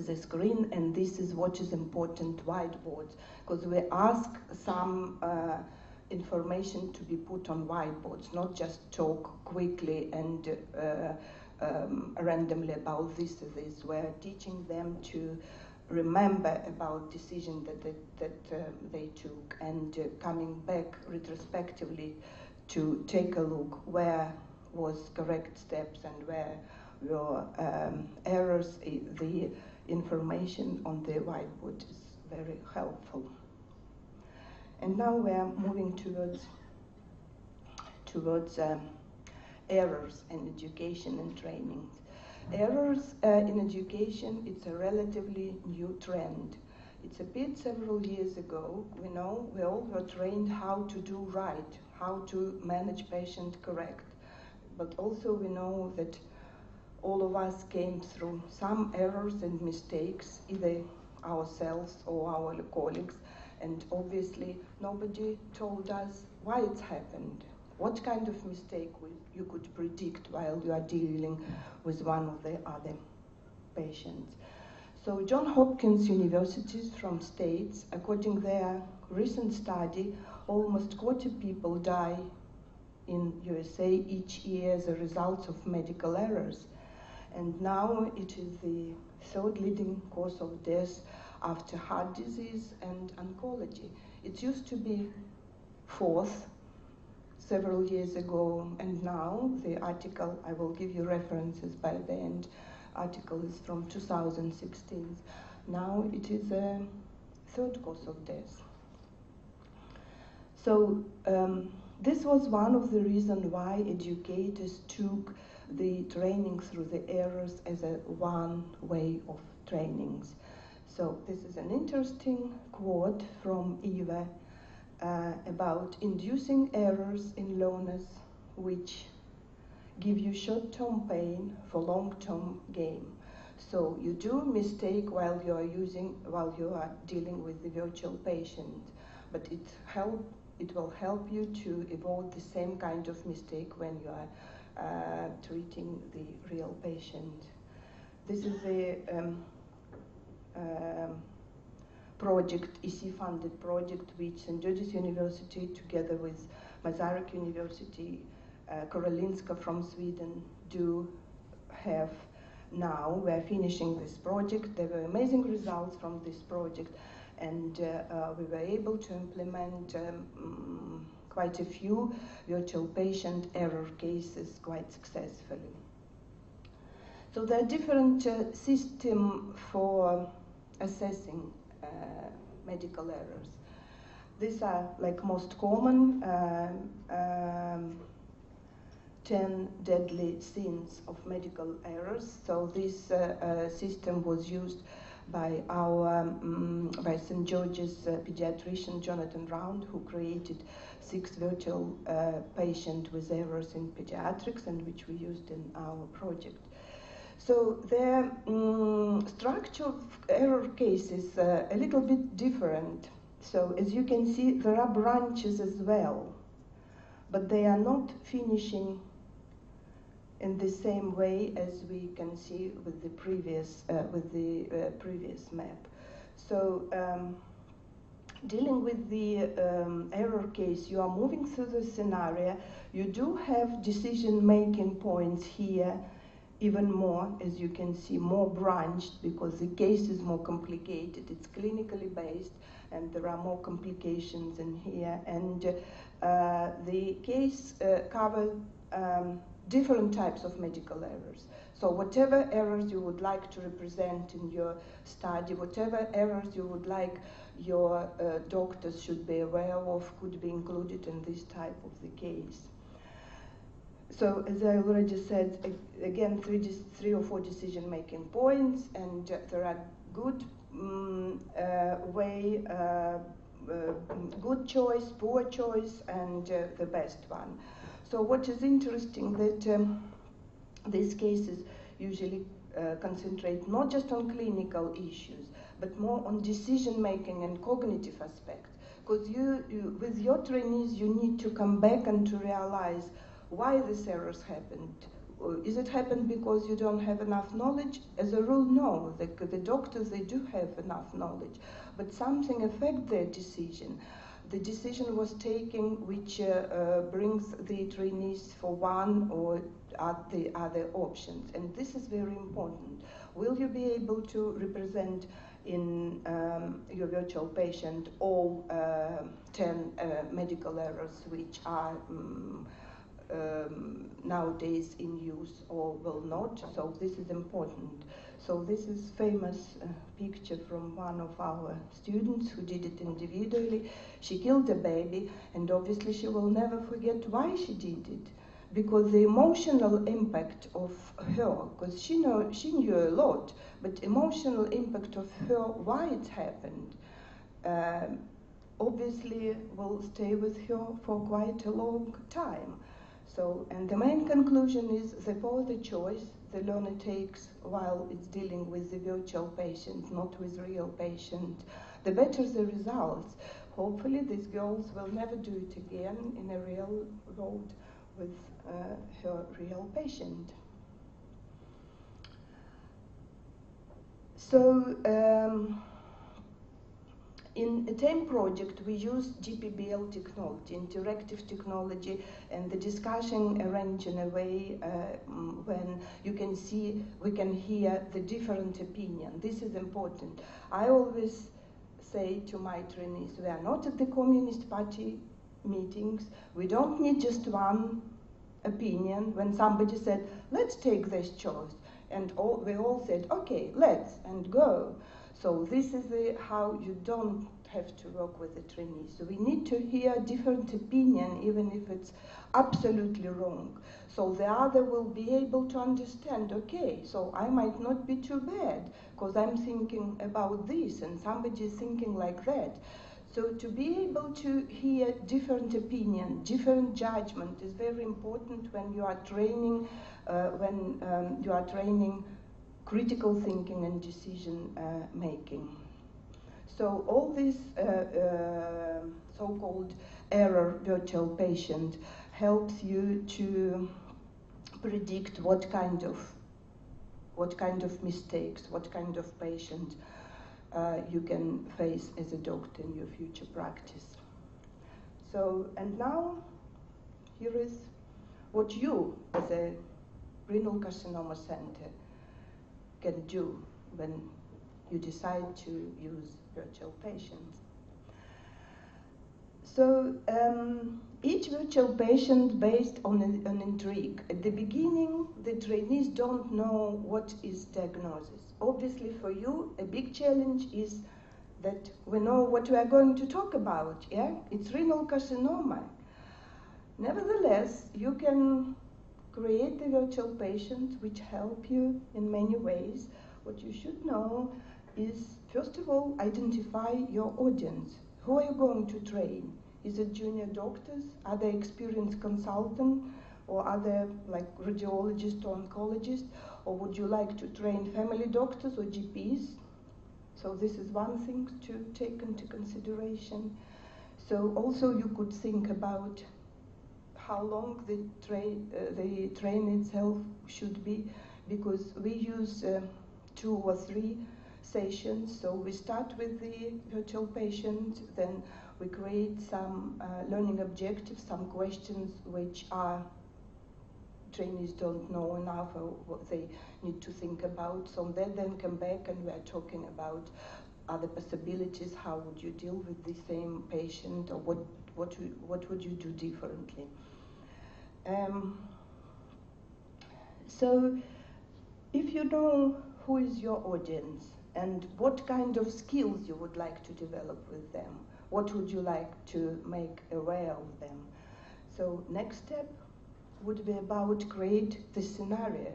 a screen, and this is what is important, whiteboards, because we ask some information to be put on whiteboards, not just talk quickly and randomly about this or this. We're teaching them to remember about decision that they took, and coming back retrospectively to take a look where was correct steps and where were errors. The information on the whiteboard is very helpful. And now we are moving towards errors in education and training. Errors in education, it's a relatively new trend. It's appeared several years ago. We know we all were trained how to do right, how to manage patient correct. But also we know that all of us came through some errors and mistakes, either ourselves or our colleagues, and obviously nobody told us why it's happened. What kind of mistake you could predict while you are dealing with one of the other patients. So Johns Hopkins University from States, according to their recent study, almost 40 people die in USA each year as a result of medical errors. And now it is the third leading cause of death after heart disease and oncology. It used to be fourth several years ago, and now the article, I will give you references by the end, article is from 2016. Now it is a third cause of death. So this was one of the reasons why educators took the training through the errors as a one way of trainings. So this is an interesting quote from Eva about inducing errors in learners which give you short-term pain for long-term gain. So you do mistake while you are dealing with the virtual patient, but it will help you to avoid the same kind of mistake when you are treating the real patient. This is a project, EC-funded project, which St. George's University, together with Masaryk University, Karolinska from Sweden, do have now. We're finishing this project. There were amazing results from this project, and we were able to implement quite a few virtual patient error cases quite successfully. So there are different systems for assessing medical errors. These are like most common 10 deadly sins of medical errors. So this system was used by our by St. George's pediatrician Jonathan Round, who created 6 virtual patients with errors in pediatrics, and which we used in our project. So the structure of error case is a little bit different. So as you can see, there are branches as well, but they are not finishing in the same way as we can see with the previous map. So dealing with the error case, you are moving through the scenario. You do have decision-making points here, even more, as you can see, more branched, because the case is more complicated. It's clinically based, and there are more complications in here. And the case covers different types of medical errors. So whatever errors you would like to represent in your study, whatever errors you would like your doctors should be aware of, could be included in this type of the case. So as I already said, again, 3 or 4 decision-making points, and there are good good choice, poor choice, and the best one. So what is interesting that these cases usually concentrate not just on clinical issues, but more on decision-making and cognitive aspects. Because with your trainees, you need to come back and to realize why these errors happened. Is it happened because you don't have enough knowledge? As a rule, no. The doctors, they do have enough knowledge, but something affects their decision. The decision was taken which brings the trainees for one or the other options, and this is very important. Will you be able to represent in your virtual patient all 10 medical errors which are nowadays in use or will not, so this is important. So this is famous picture from one of our students who did it individually. She killed a baby, and obviously she will never forget why she did it, because the emotional impact of her, because she knew a lot, but emotional impact of her, why it happened, obviously will stay with her for quite a long time. So, and the main conclusion is the more the choice the learner takes while it's dealing with the virtual patient, not with real patient, the better the results. Hopefully these girls will never do it again in a real world with her real patient. So, in a TAME project, we use GPBL technology, interactive technology, and the discussion arranged in a way when you can see, we can hear the different opinion. This is important. I always say to my trainees, we are not at the Communist Party meetings. We don't need just one opinion. When somebody said, let's take this choice, and we all said, okay, let's, and go. So this is how you don't have to work with the trainees. So we need to hear different opinion, even if it's absolutely wrong. So the other will be able to understand, okay, so I might not be too bad, because I'm thinking about this, and somebody is thinking like that. So to be able to hear different opinion, different judgment is very important when you are training, critical thinking and decision making. So all this so-called error virtual patient helps you to predict what kind of mistakes, what kind of patient you can face as a doctor in your future practice. So, and now here is what you as a renal carcinoma center can do when you decide to use virtual patients. So each virtual patient based on an intrigue. At the beginning, the trainees don't know what is diagnosis. Obviously for you, a big challenge is that we know what we are going to talk about, yeah? It's renal carcinoma. Nevertheless, you can create the virtual patients which help you in many ways. What you should know is, first of all, identify your audience. Who are you going to train? Is it junior doctors? Are they experienced consultants? Or are they like radiologists or oncologists? Or would you like to train family doctors or GPs? So this is one thing to take into consideration. So also you could think about how long the train itself should be, because we use 2 or 3 sessions. So we start with the virtual patient, then we create some learning objectives, some questions which are trainees don't know enough or what they need to think about. So they then come back and we are talking about other possibilities. How would you deal with the same patient, or what would you do differently? So if you know who is your audience and what kind of skills you would like to develop with them, what would you like to make aware of them? So next step would be about create the scenario.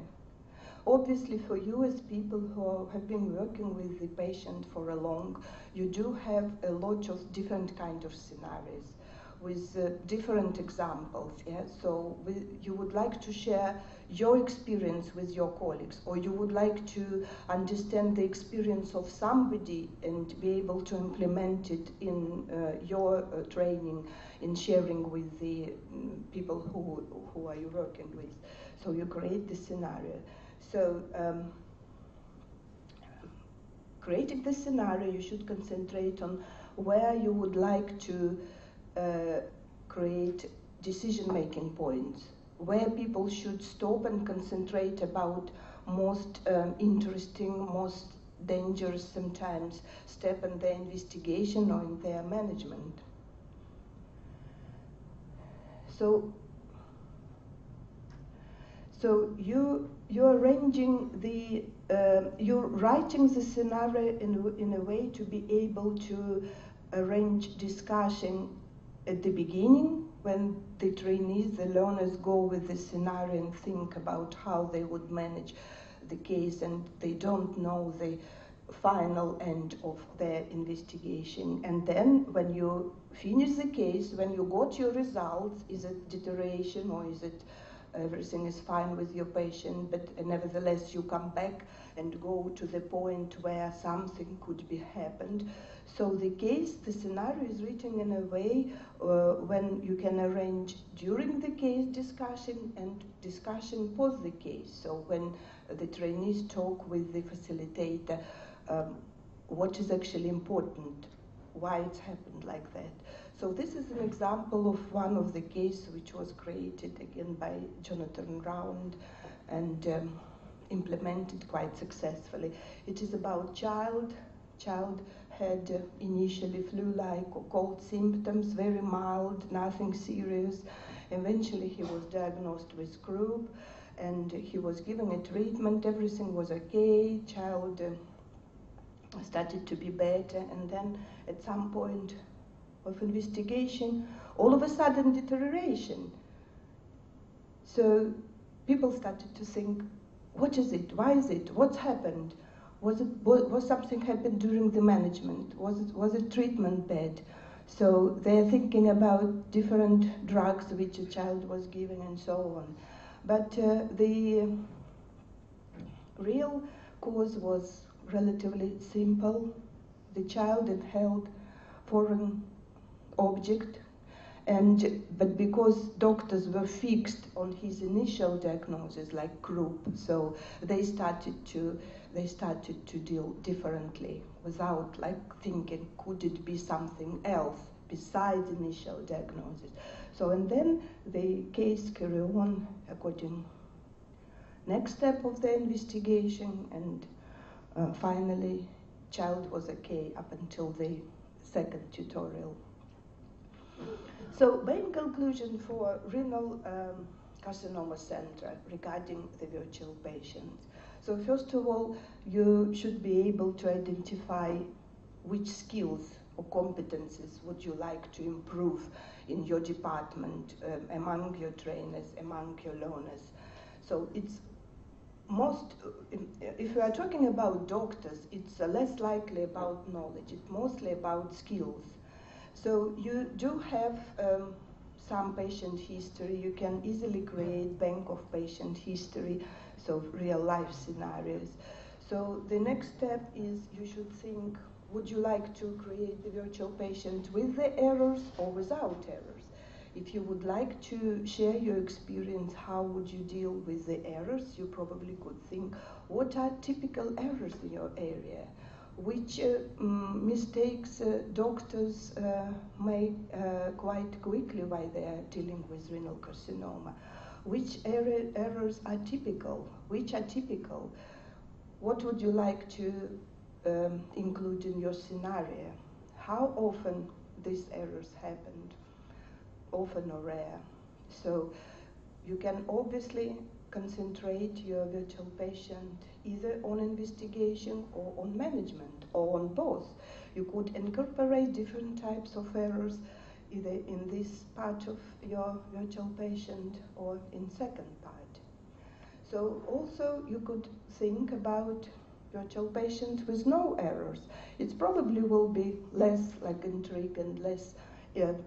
Obviously for you as people who have been working with the patient for a long, you do have a lot of different kind of scenarios with different examples, yeah? So you would like to share your experience with your colleagues, or you would like to understand the experience of somebody and be able to implement it in your training, in sharing with the people who are you working with. So you create the scenario. So creating the scenario, you should concentrate on where you would like to create decision-making points, where people should stop and concentrate about most interesting, most dangerous sometimes step in their investigation or in their management. So you're arranging you're writing the scenario in a way to be able to arrange discussion at the beginning when the trainees, the learners go with the scenario and think about how they would manage the case, and they don't know the final end of their investigation. And then when you finish the case, when you got your results, is it deterioration or is it everything is fine with your patient, but nevertheless you come back and go to the point where something could be happened. So the case, the scenario is written in a way when you can arrange during the case discussion and discussion post the case. So when the trainees talk with the facilitator, what is actually important, why it's happened like that. So this is an example of one of the cases which was created again by Jonathan Round and implemented quite successfully. It is about child had initially flu-like or cold symptoms, very mild, nothing serious. Eventually he was diagnosed with croup and he was given a treatment, everything was okay, child started to be better, and then at some point of investigation, all of a sudden deterioration. So people started to think, what is it? Why is it? What's happened? Was something happened during the management? Was it treatment bad? So they're thinking about different drugs which a child was given and so on. But the real cause was relatively simple. The child inhaled foreign object, but because doctors were fixed on his initial diagnosis like croup, so they started to deal differently without thinking, could it be something else besides initial diagnosis. So and then the case carry on according next step of the investigation, and finally child was okay up until the second tutorial. So main conclusion for renal carcinoma center regarding the virtual patients. So first of all, you should be able to identify which skills or competencies would you like to improve in your department, among your trainers, among your learners. So it's if we are talking about doctors, it's less likely about knowledge, it's mostly about skills. So you do have some patient history, you can easily create bank of patient history, so real life scenarios. So the next step is you should think, would you like to create the virtual patient with the errors or without errors? If you would like to share your experience, how would you deal with the errors? You probably could think, what are typical errors in your area? Which mistakes doctors make quite quickly while they are dealing with renal carcinoma? Which errors are typical? Which are typical? What would you like to include in your scenario? How often these errors happened? Often or rare. So you can obviously concentrate your virtual patient either on investigation or on management or on both. You could incorporate different types of errors either in this part of your virtual patient or in second part. So also you could think about virtual patient with no errors. It probably will be less intrigue and less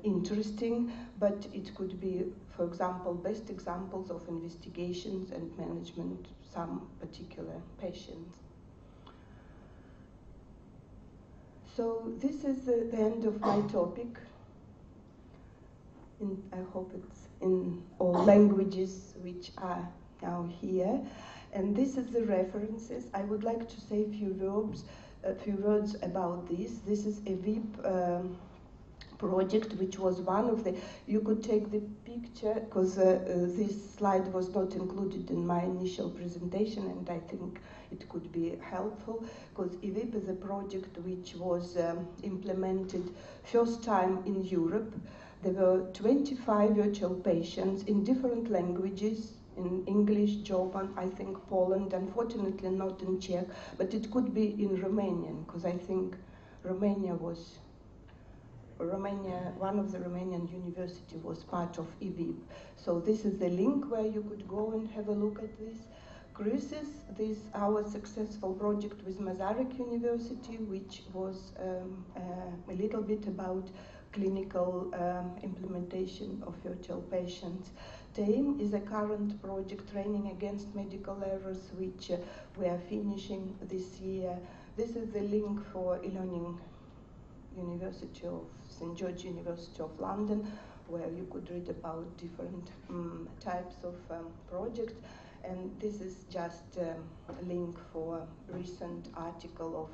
interesting, but it could be, for example, best examples of investigations and management some particular patients. So this is the end of my topic. I hope it's in all languages which are now here. And this is the references. I would like to say a few words about this. This is a VIP project, which was one of the, you could take the picture, because this slide was not included in my initial presentation, and I think it could be helpful, because EVIP is a project which was implemented first time in Europe. There were 25 virtual patients in different languages, in English, German, I think Poland, unfortunately not in Czech, but it could be in Romanian, because I think Romania, one of the Romanian university was part of EVIP. So this is the link where you could go and have a look at this. CRISIS, this our successful project with Masaryk University, which was a little bit about clinical implementation of virtual patients. TAME is a current project, Training Against Medical Errors, which we are finishing this year. This is the link for e-learning University of St. George University of London, where you could read about different types of projects. And this is just a link for a recent article of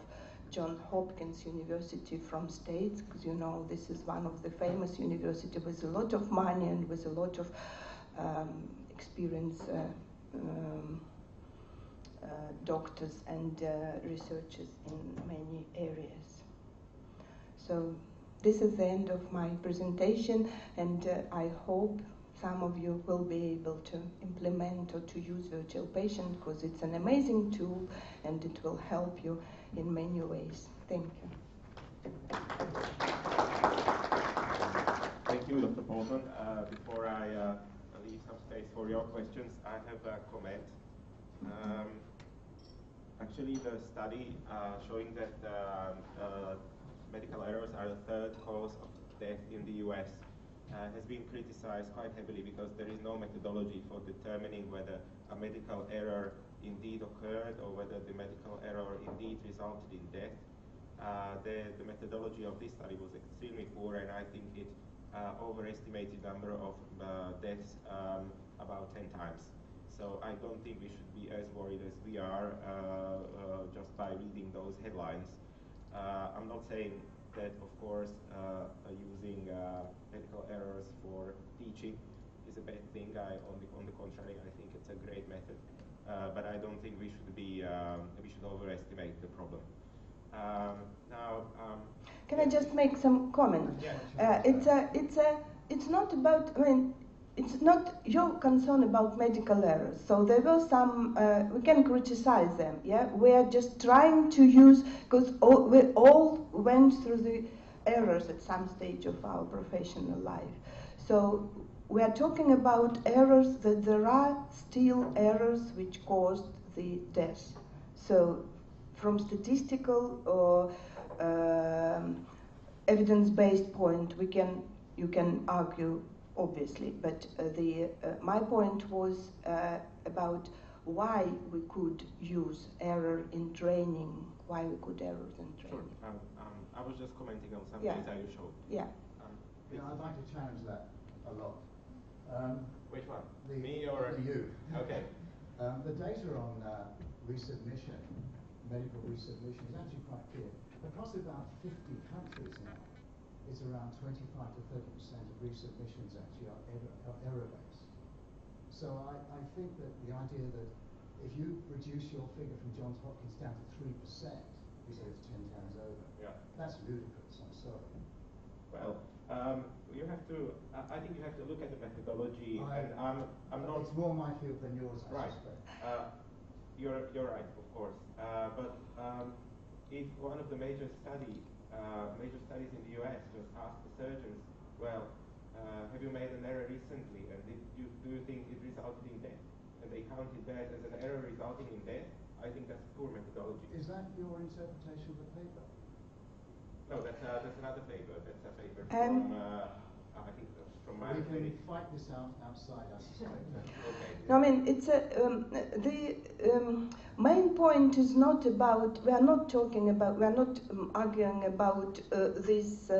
Johns Hopkins University from States, because you know this is one of the famous universities with a lot of money and with a lot of experienced doctors and researchers in many areas. So this is the end of my presentation, and I hope some of you will be able to implement or to use virtual patient, because it's an amazing tool and it will help you in many ways. Thank you. Thank you, Dr. Bolton. Before I leave some space for your questions, I have a comment. Actually, the study showing that medical errors are the third cause of death in the US has been criticized quite heavily because there is no methodology for determining whether a medical error indeed occurred or whether the medical error indeed resulted in death. The methodology of this study was extremely poor, and I think it overestimated the number of deaths about 10 times. So I don't think we should be as worried as we are just by reading those headlines. I'm not saying that, of course, using medical errors for teaching is a bad thing. On the contrary, I think it's a great method. But I don't think we should overestimate the problem. Can I just make some comment? Yeah. It's not about, I mean, it's not your concern about medical errors. So there were some, we can criticize them, yeah? We are just trying to use, because we all went through the errors at some stage of our professional life. So we are talking about errors, that there are still errors which caused the death. So from statistical or evidence-based point, you can argue, obviously, but my point was about why we could use error in training, why we could errors in training. Sure. I was just commenting on some Yeah. data you showed. Yeah. Yeah, I'd like to challenge that a lot. Which one? Me or you? Okay. The data on resubmission, medical resubmission, is actually quite clear. Across about 50 countries now, it's around 25 to 30% of resubmissions actually are error-based. So I think that the idea that if you reduce your figure from Johns Hopkins down to 3%, you say it's 10 times over. Yeah. That's ludicrous, I'm sorry. Well, you have to. I think you have to look at the methodology. I'm not. It's more my field than yours, I Right. suspect. You're right, of course. But if one of the major studies in the US just asked the surgeons, well, have you made an error recently, and do you think it resulted in death? And they counted that as an error resulting in death. I think that's poor methodology. Is that your interpretation of the paper? No, that's another paper. That's a paper from I think from my. We can fight this out outside, I suspect. Okay. No, I mean, it's the main point is not about, we are not arguing about this,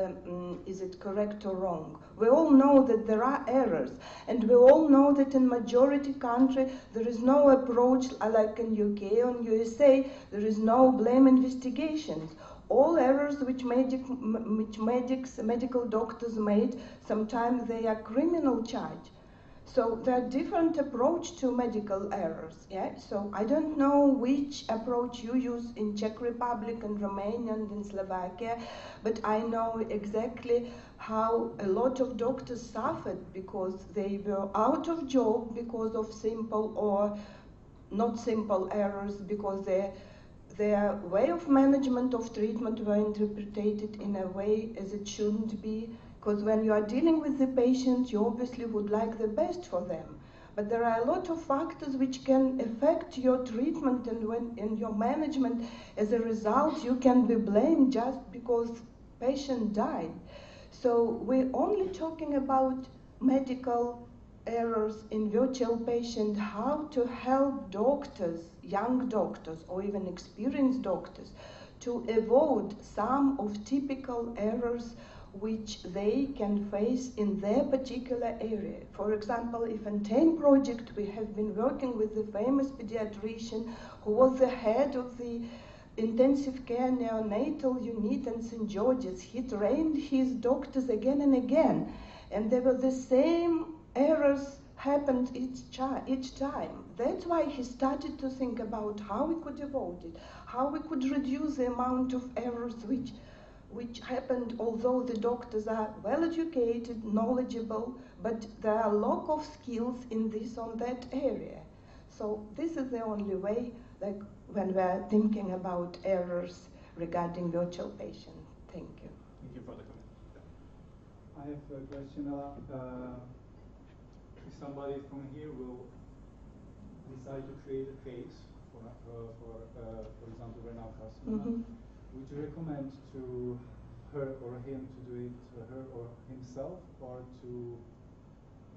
is it correct or wrong. We all know that there are errors, and we all know that in majority country there is no approach like in UK or in USA, there is no blame investigations. all errors which medical doctors made, sometimes they are criminal charge. So there are different approach to medical errors. Yeah. So I don't know which approach you use in Czech Republic and Romania and in Slovakia, but I know exactly how a lot of doctors suffered because they were out of job because of simple or not simple errors, because their way of management of treatment were interpreted in a way as it shouldn't be. Because when you are dealing with the patient, you obviously would like the best for them. But there are a lot of factors which can affect your treatment and your management. As a result, you can be blamed just because patient died. So we're only talking about medical errors in virtual patient, how to help doctors, young doctors, or even experienced doctors, to avoid some of typical errors which they can face in their particular area. For example, if in TAME project we have been working with the famous pediatrician who was the head of the intensive care neonatal unit in St. George's. He trained his doctors again and again, and there were the same errors happened each time. That's why he started to think about how we could avoid it, how we could reduce the amount of errors which happened, although the doctors are well educated, knowledgeable, but there are a lack of skills in this or that area. So this is the only way, like when we're thinking about errors regarding virtual patients. Thank you. Thank you for the comment. I have a question. If somebody from here will decide to create a case for example, renal carcinoma, would you recommend to her or him to do it her or himself, or to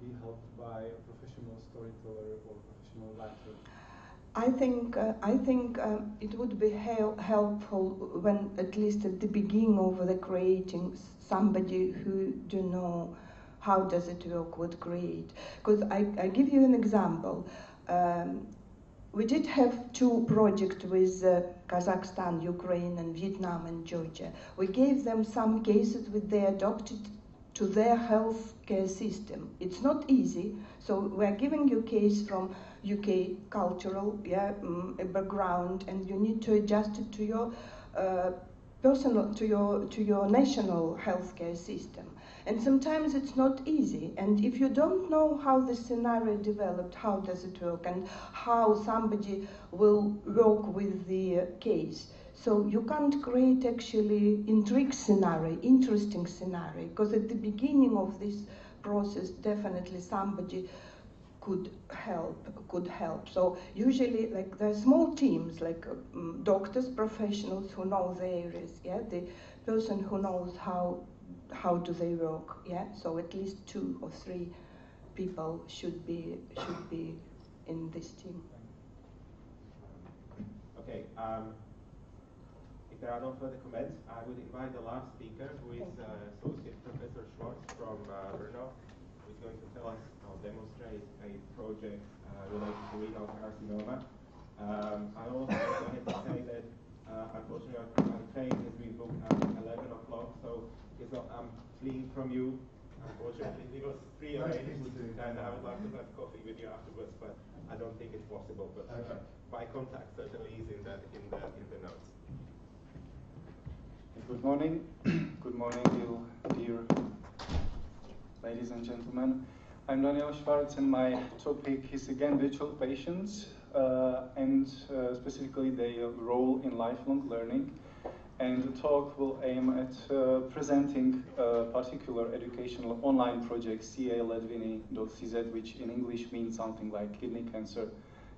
be helped by a professional storyteller or professional writer? I think it would be helpful when, at least at the beginning of the creating, somebody who do know how does it work would create. Because I give you an example. We did have two projects with Kazakhstan, Ukraine, and Vietnam and Georgia. We gave them some cases which they adopted to their health care system. It's not easy, so we're giving you a case from UK cultural background, and you need to adjust it to your to your national healthcare system. And sometimes it's not easy. And if you don't know how the scenario developed, how does it work, and how somebody will work with the case, so you can't create actually intrigue scenario, interesting scenario, because at the beginning of this process, definitely somebody could help. So usually, like, there are small teams, like doctors, professionals who know the areas, the person who knows how do they work, so at least 2 or 3 people should be in this team. Okay, if there are no further comments, I would invite the last speaker, who is Associate Professor Schwartz from Brno, who is going to tell us or demonstrate a project related to renal carcinoma. I also wanted to say that unfortunately our train has been booked at 11 o'clock, so I'm fleeing from you. Unfortunately, it was prearranged, and I would like to have coffee with you afterwards, but I don't think it's possible. But my contact certainly is in the notes. Good morning. Good morning, dear ladies and gentlemen. I'm Daniel Schwartz, and my topic is again virtual patients, and specifically their role in lifelong learning. And the talk will aim at presenting a particular educational online project, CA-Ledviny.cz, which in English means something like Kidney Cancer,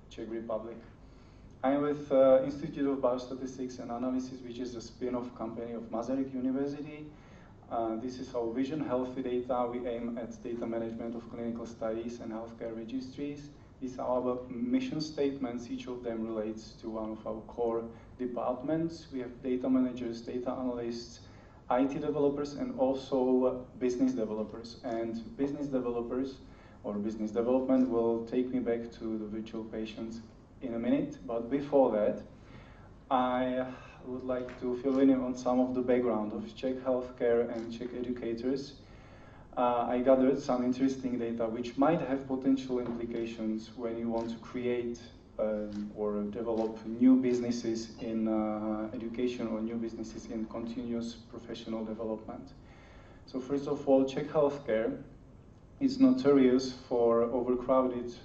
Czech Republic. I'm with Institute of Biostatistics and Analysis, which is a spin-off company of Masaryk University. This is our vision, healthy data. We aim at data management of clinical studies and healthcare registries. These are our mission statements. Each of them relates to one of our core departments. We have data managers, data analysts, IT developers, and also business developers. And business developers or business development will take me back to the virtual patients in a minute. But before that, I would like to fill in on some of the background of Czech healthcare and Czech educators. I gathered some interesting data which might have potential implications when you want to create or develop new businesses in education or new businesses in continuous professional development. So first of all, Czech healthcare is notorious for overcrowded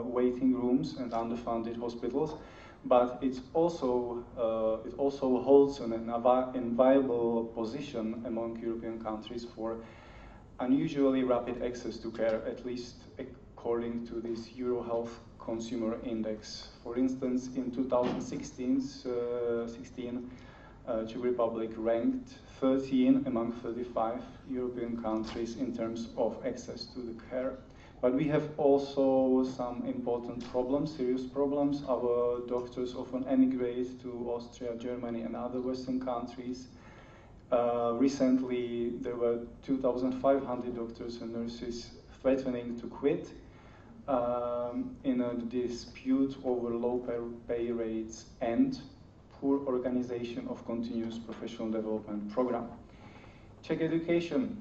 waiting rooms and underfunded hospitals, but it also holds an enviable position among European countries for unusually rapid access to care, at least according to this EuroHealth Consumer Index. For instance, in 2016, Czech Republic ranked 13 among 35 European countries in terms of access to the care. But we have also some important problems, serious problems. Our doctors often emigrate to Austria, Germany, and other Western countries. Recently, there were 2,500 doctors and nurses threatening to quit in a dispute over low pay rates and poor organization of continuous professional development program. Czech education.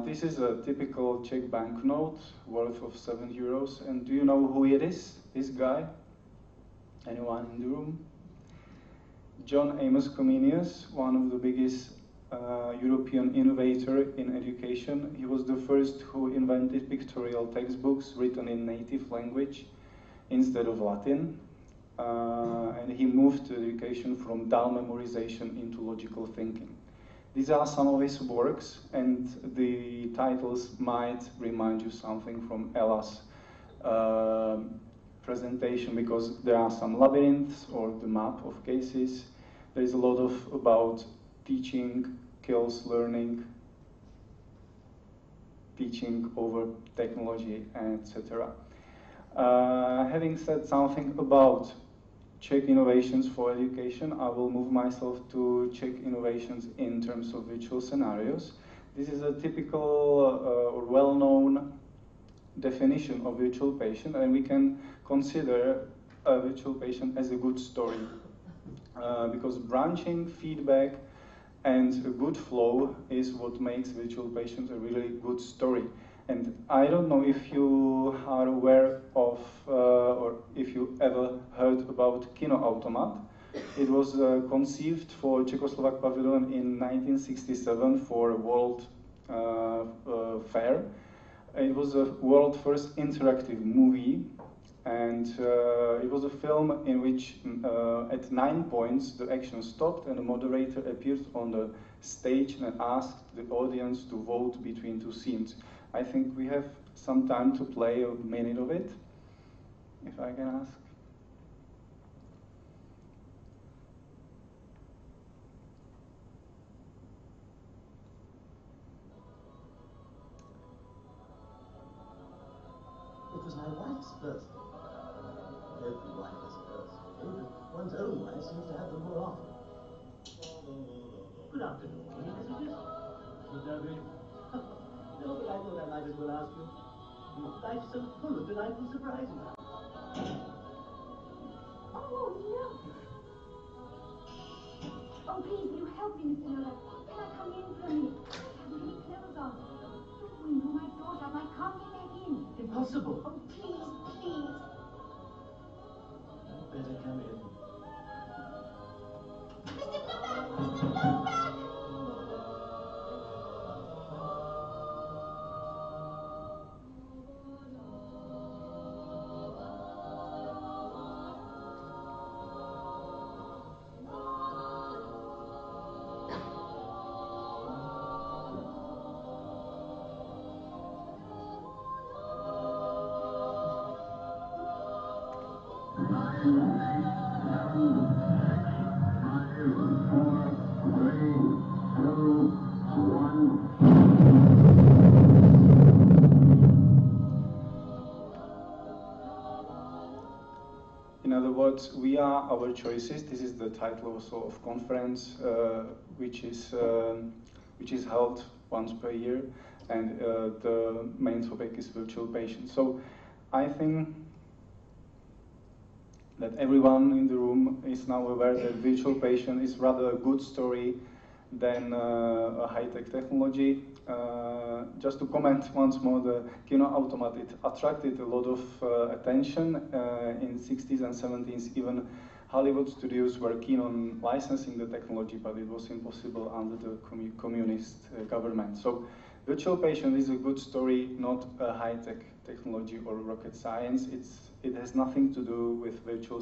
This is a typical Czech banknote worth of €7. And do you know who it is? This guy? Anyone in the room? John Amos Comenius, one of the biggest European innovator in education. He was the first who invented pictorial textbooks written in native language instead of Latin. And he moved education from dull memorization into logical thinking. These are some of his works, and the titles might remind you something from Ella's presentation, because there are some labyrinths or the map of cases. There is a lot about teaching, kills learning, teaching over technology, etc. Having said something about Czech innovations for education, I will move myself to Czech innovations in terms of virtual scenarios. This is a typical or well-known definition of virtual patient, and we can consider a virtual patient as a good story. Because branching, feedback, and a good flow is what makes virtual patients a really good story. And I don't know if you are aware of, or if you ever heard about Kinoautomat. It was conceived for Czechoslovak Pavilion in 1967 for a World Fair. It was a world first interactive movie, and it was a film in which at 9 points the action stopped and the moderator appeared on the stage and asked the audience to vote between two scenes. I think we have some time to play a minute of it, if I can ask. It was my wife's birthday. Every wife has a birthday, but one's own wife seems to have them more often. Good afternoon. Any messages? Should there be? No, but I thought I might as well ask you. Life's so full of delightful surprises. Oh, no! Oh, please, will you help me, Mr. Miller? Can I come in for a minute? I haven't any clothes on. The window might doors up. I can't get back in. Impossible. Oh, please, please. You'd better come in. Mr. Blumberg! Mr. Blumberg! In other words, we are our choices. This is the title also of conference, which is held once per year, and the main topic is virtual patients. So I think that everyone in the room is now aware that virtual patient is rather a good story than a high-tech technology. Just to comment once more, the Kino Automat, it attracted a lot of attention in 60s and 70s. Even Hollywood studios were keen on licensing the technology, but it was impossible under the communist government. So virtual patient is a good story, not a high-tech technology or rocket science. It has nothing to do with virtual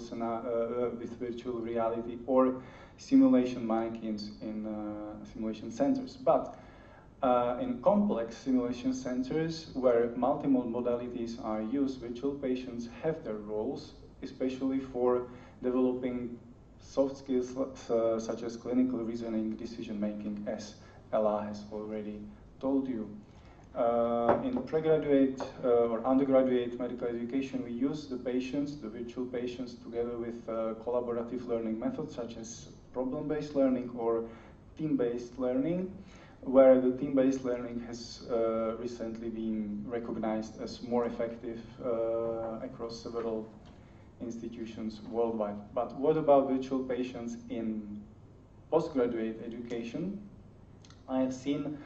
reality or simulation mannequins in simulation centers. But in complex simulation centers where multiple modalities are used, virtual patients have their roles, especially for developing soft skills such as clinical reasoning, decision making, as Ella has already told you. In pregraduate or undergraduate medical education, we use the patients, the virtual patients, together with collaborative learning methods such as problem-based learning or team-based learning, where the team-based learning has recently been recognized as more effective across several institutions worldwide. But what about virtual patients in postgraduate education? I have seen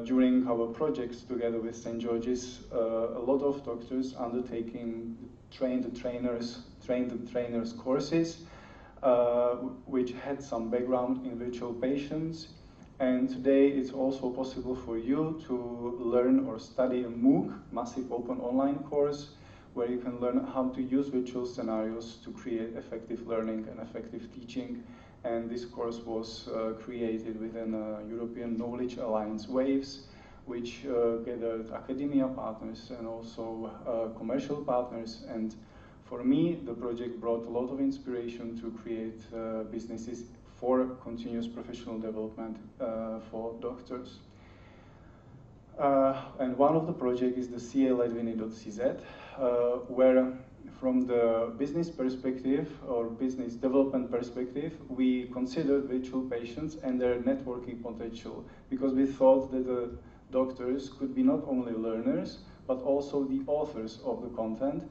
during our projects together with St. George's a lot of doctors undertaking train the trainers courses, which had some background in virtual patients. And today it's also possible for you to learn or study a MOOC, Massive Open Online Course, where you can learn how to use virtual scenarios to create effective learning and effective teaching. And this course was created within European Knowledge Alliance WAVES, which gathered academia partners and also commercial partners. And for me, the project brought a lot of inspiration to create businesses for continuous professional development for doctors. And one of the projects is the CA-Ledviny.cz, where from the business perspective or business development perspective, we considered virtual patients and their networking potential, because we thought that the doctors could be not only learners, but also the authors of the content.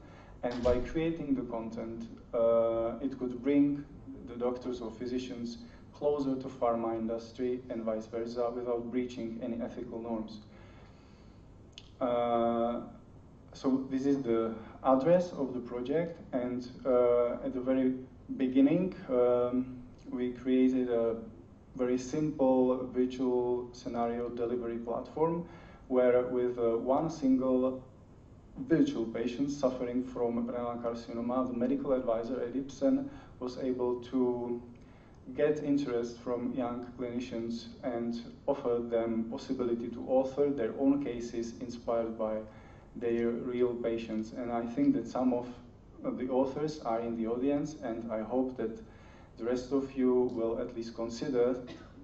And by creating the content, it could bring the doctors or physicians closer to pharma industry and vice versa without breaching any ethical norms. So this is the address of the project, and at the very beginning we created a very simple virtual scenario delivery platform where with one single virtual patient suffering from adrenal carcinoma, the medical advisor at Ipsen was able to get interest from young clinicians and offer them possibility to author their own cases inspired by their real patients. And I think that some of the authors are in the audience, and I hope that the rest of you will at least consider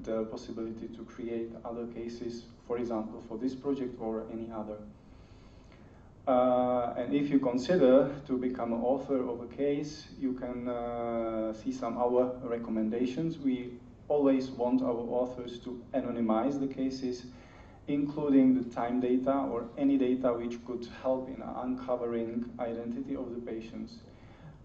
the possibility to create other cases, for example, for this project or any other. And if you consider to become an author of a case, you can see some of our recommendations. We always want our authors to anonymize the cases, including the time data or any data which could help in uncovering identity of the patients.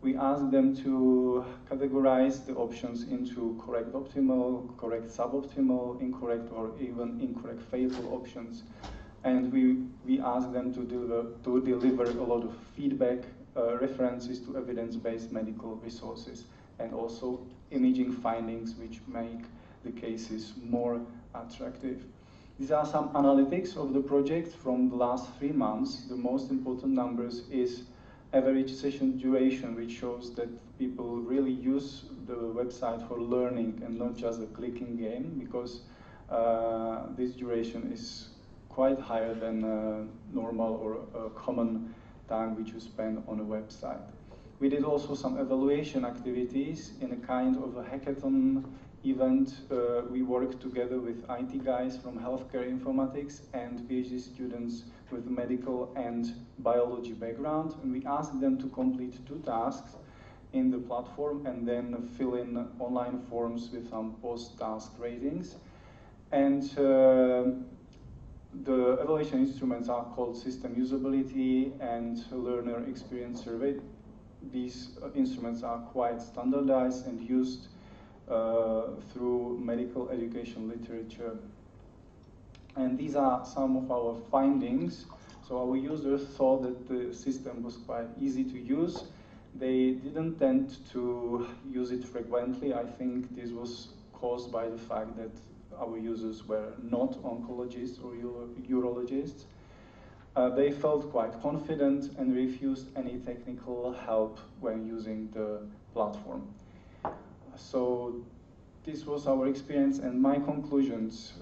We ask them to categorize the options into correct optimal, correct suboptimal, incorrect or even incorrect fatal options. And we ask them to deliver a lot of feedback, references to evidence-based medical resources, and also imaging findings which make the cases more attractive. These are some analytics of the project from the last 3 months. The most important numbers is average session duration, which shows that people really use the website for learning and not just a clicking game, because this duration is quite higher than normal or common time which you spend on a website. We did also some evaluation activities in a kind of a hackathon event. We worked together with IT guys from healthcare informatics and PhD students with medical and biology background, and we asked them to complete 2 tasks in the platform and then fill in online forms with some post-task ratings. And the evaluation instruments are called system usability and learner experience survey. these instruments are quite standardized and used through medical education literature. And these are some of our findings. So our users thought that the system was quite easy to use. They didn't tend to use it frequently. I think this was caused by the fact that our users were not oncologists or urologists. They felt quite confident and refused any technical help when using the platform. So this was our experience and my conclusions.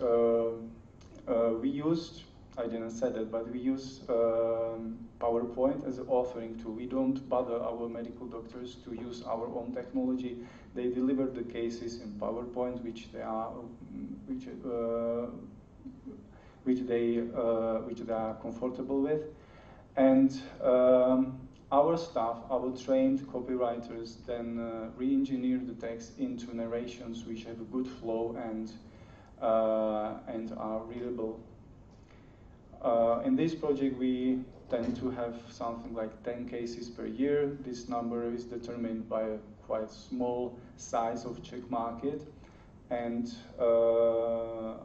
We used, I didn't say that, but we use PowerPoint as an authoring tool. We don't bother our medical doctors to use our own technology. They deliver the cases in PowerPoint, which they are comfortable with, and our staff, our trained copywriters, then re-engineer the text into narrations which have a good flow and are readable. In this project, we tend to have something like 10 cases per year. This number is determined by a quite small size of Czech market, and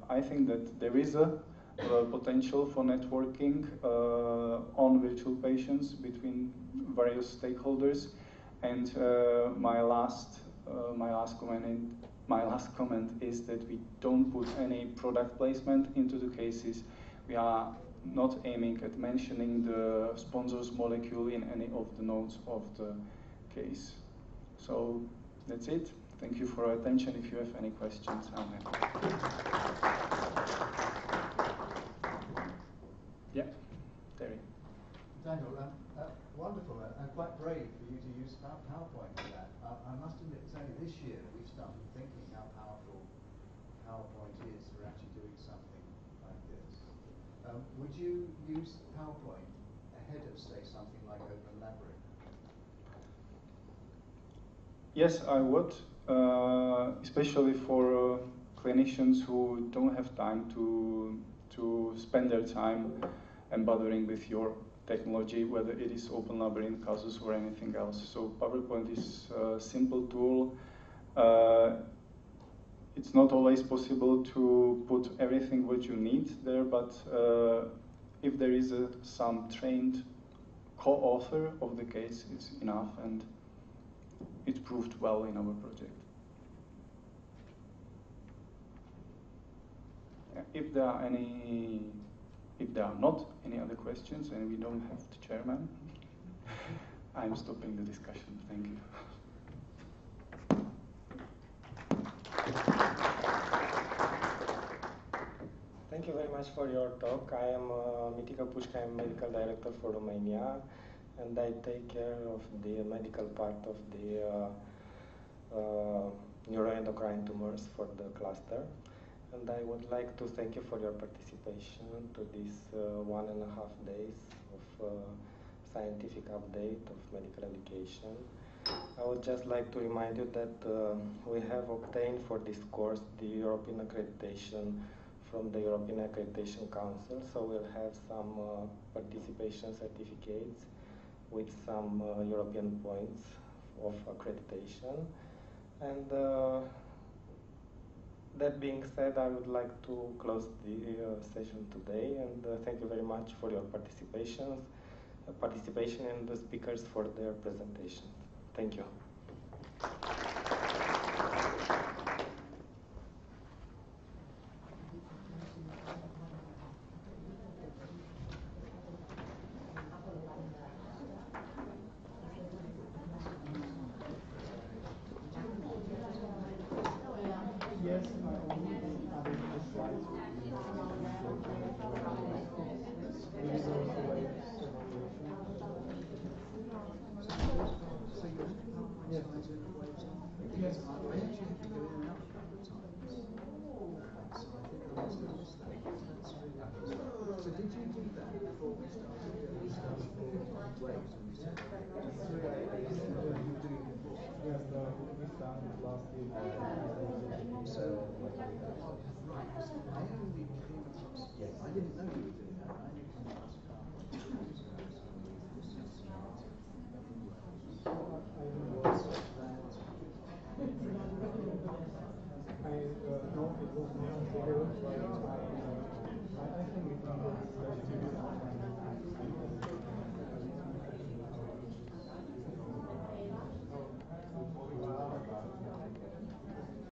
I think that there is a potential for networking on virtual patients between various stakeholders. And my last comment is that we don't put any product placement into the cases. We are not aiming at mentioning the sponsor's molecule in any of the notes of the case. So that's it. Thank you for your attention. If you have any questions, I'm happy. Yeah, Terry. Daniel, wonderful and quite brave for you to use PowerPoint for that. I must admit, it's only this year that we've started thinking how powerful PowerPoint is for actually doing something like this. Would you use PowerPoint ahead of, say, something like Open Library? Yes, I would, especially for clinicians who don't have time to spend their time and bothering with your technology, whether it is Open Library, Casus, or anything else. So PowerPoint is a simple tool. It's not always possible to put everything what you need there, but if there is some trained co-author of the case, it's enough, and it proved well in our project. If there are not any other questions, and we don't have the chairman, I'm stopping the discussion. Thank you. Thank you very much for your talk. I am Mitika Pușca, I'm medical director for Romania, and I take care of the medical part of the neuroendocrine tumors for the cluster. And I would like to thank you for your participation to this 1.5 days of scientific update of medical education. I would just like to remind you that we have obtained for this course the European accreditation from the European Accreditation Council, so we'll have some participation certificates with some European points of accreditation. And that being said, I would like to close the session today, and thank you very much for your participation and the speakers for their presentations. Thank you. So Thank you.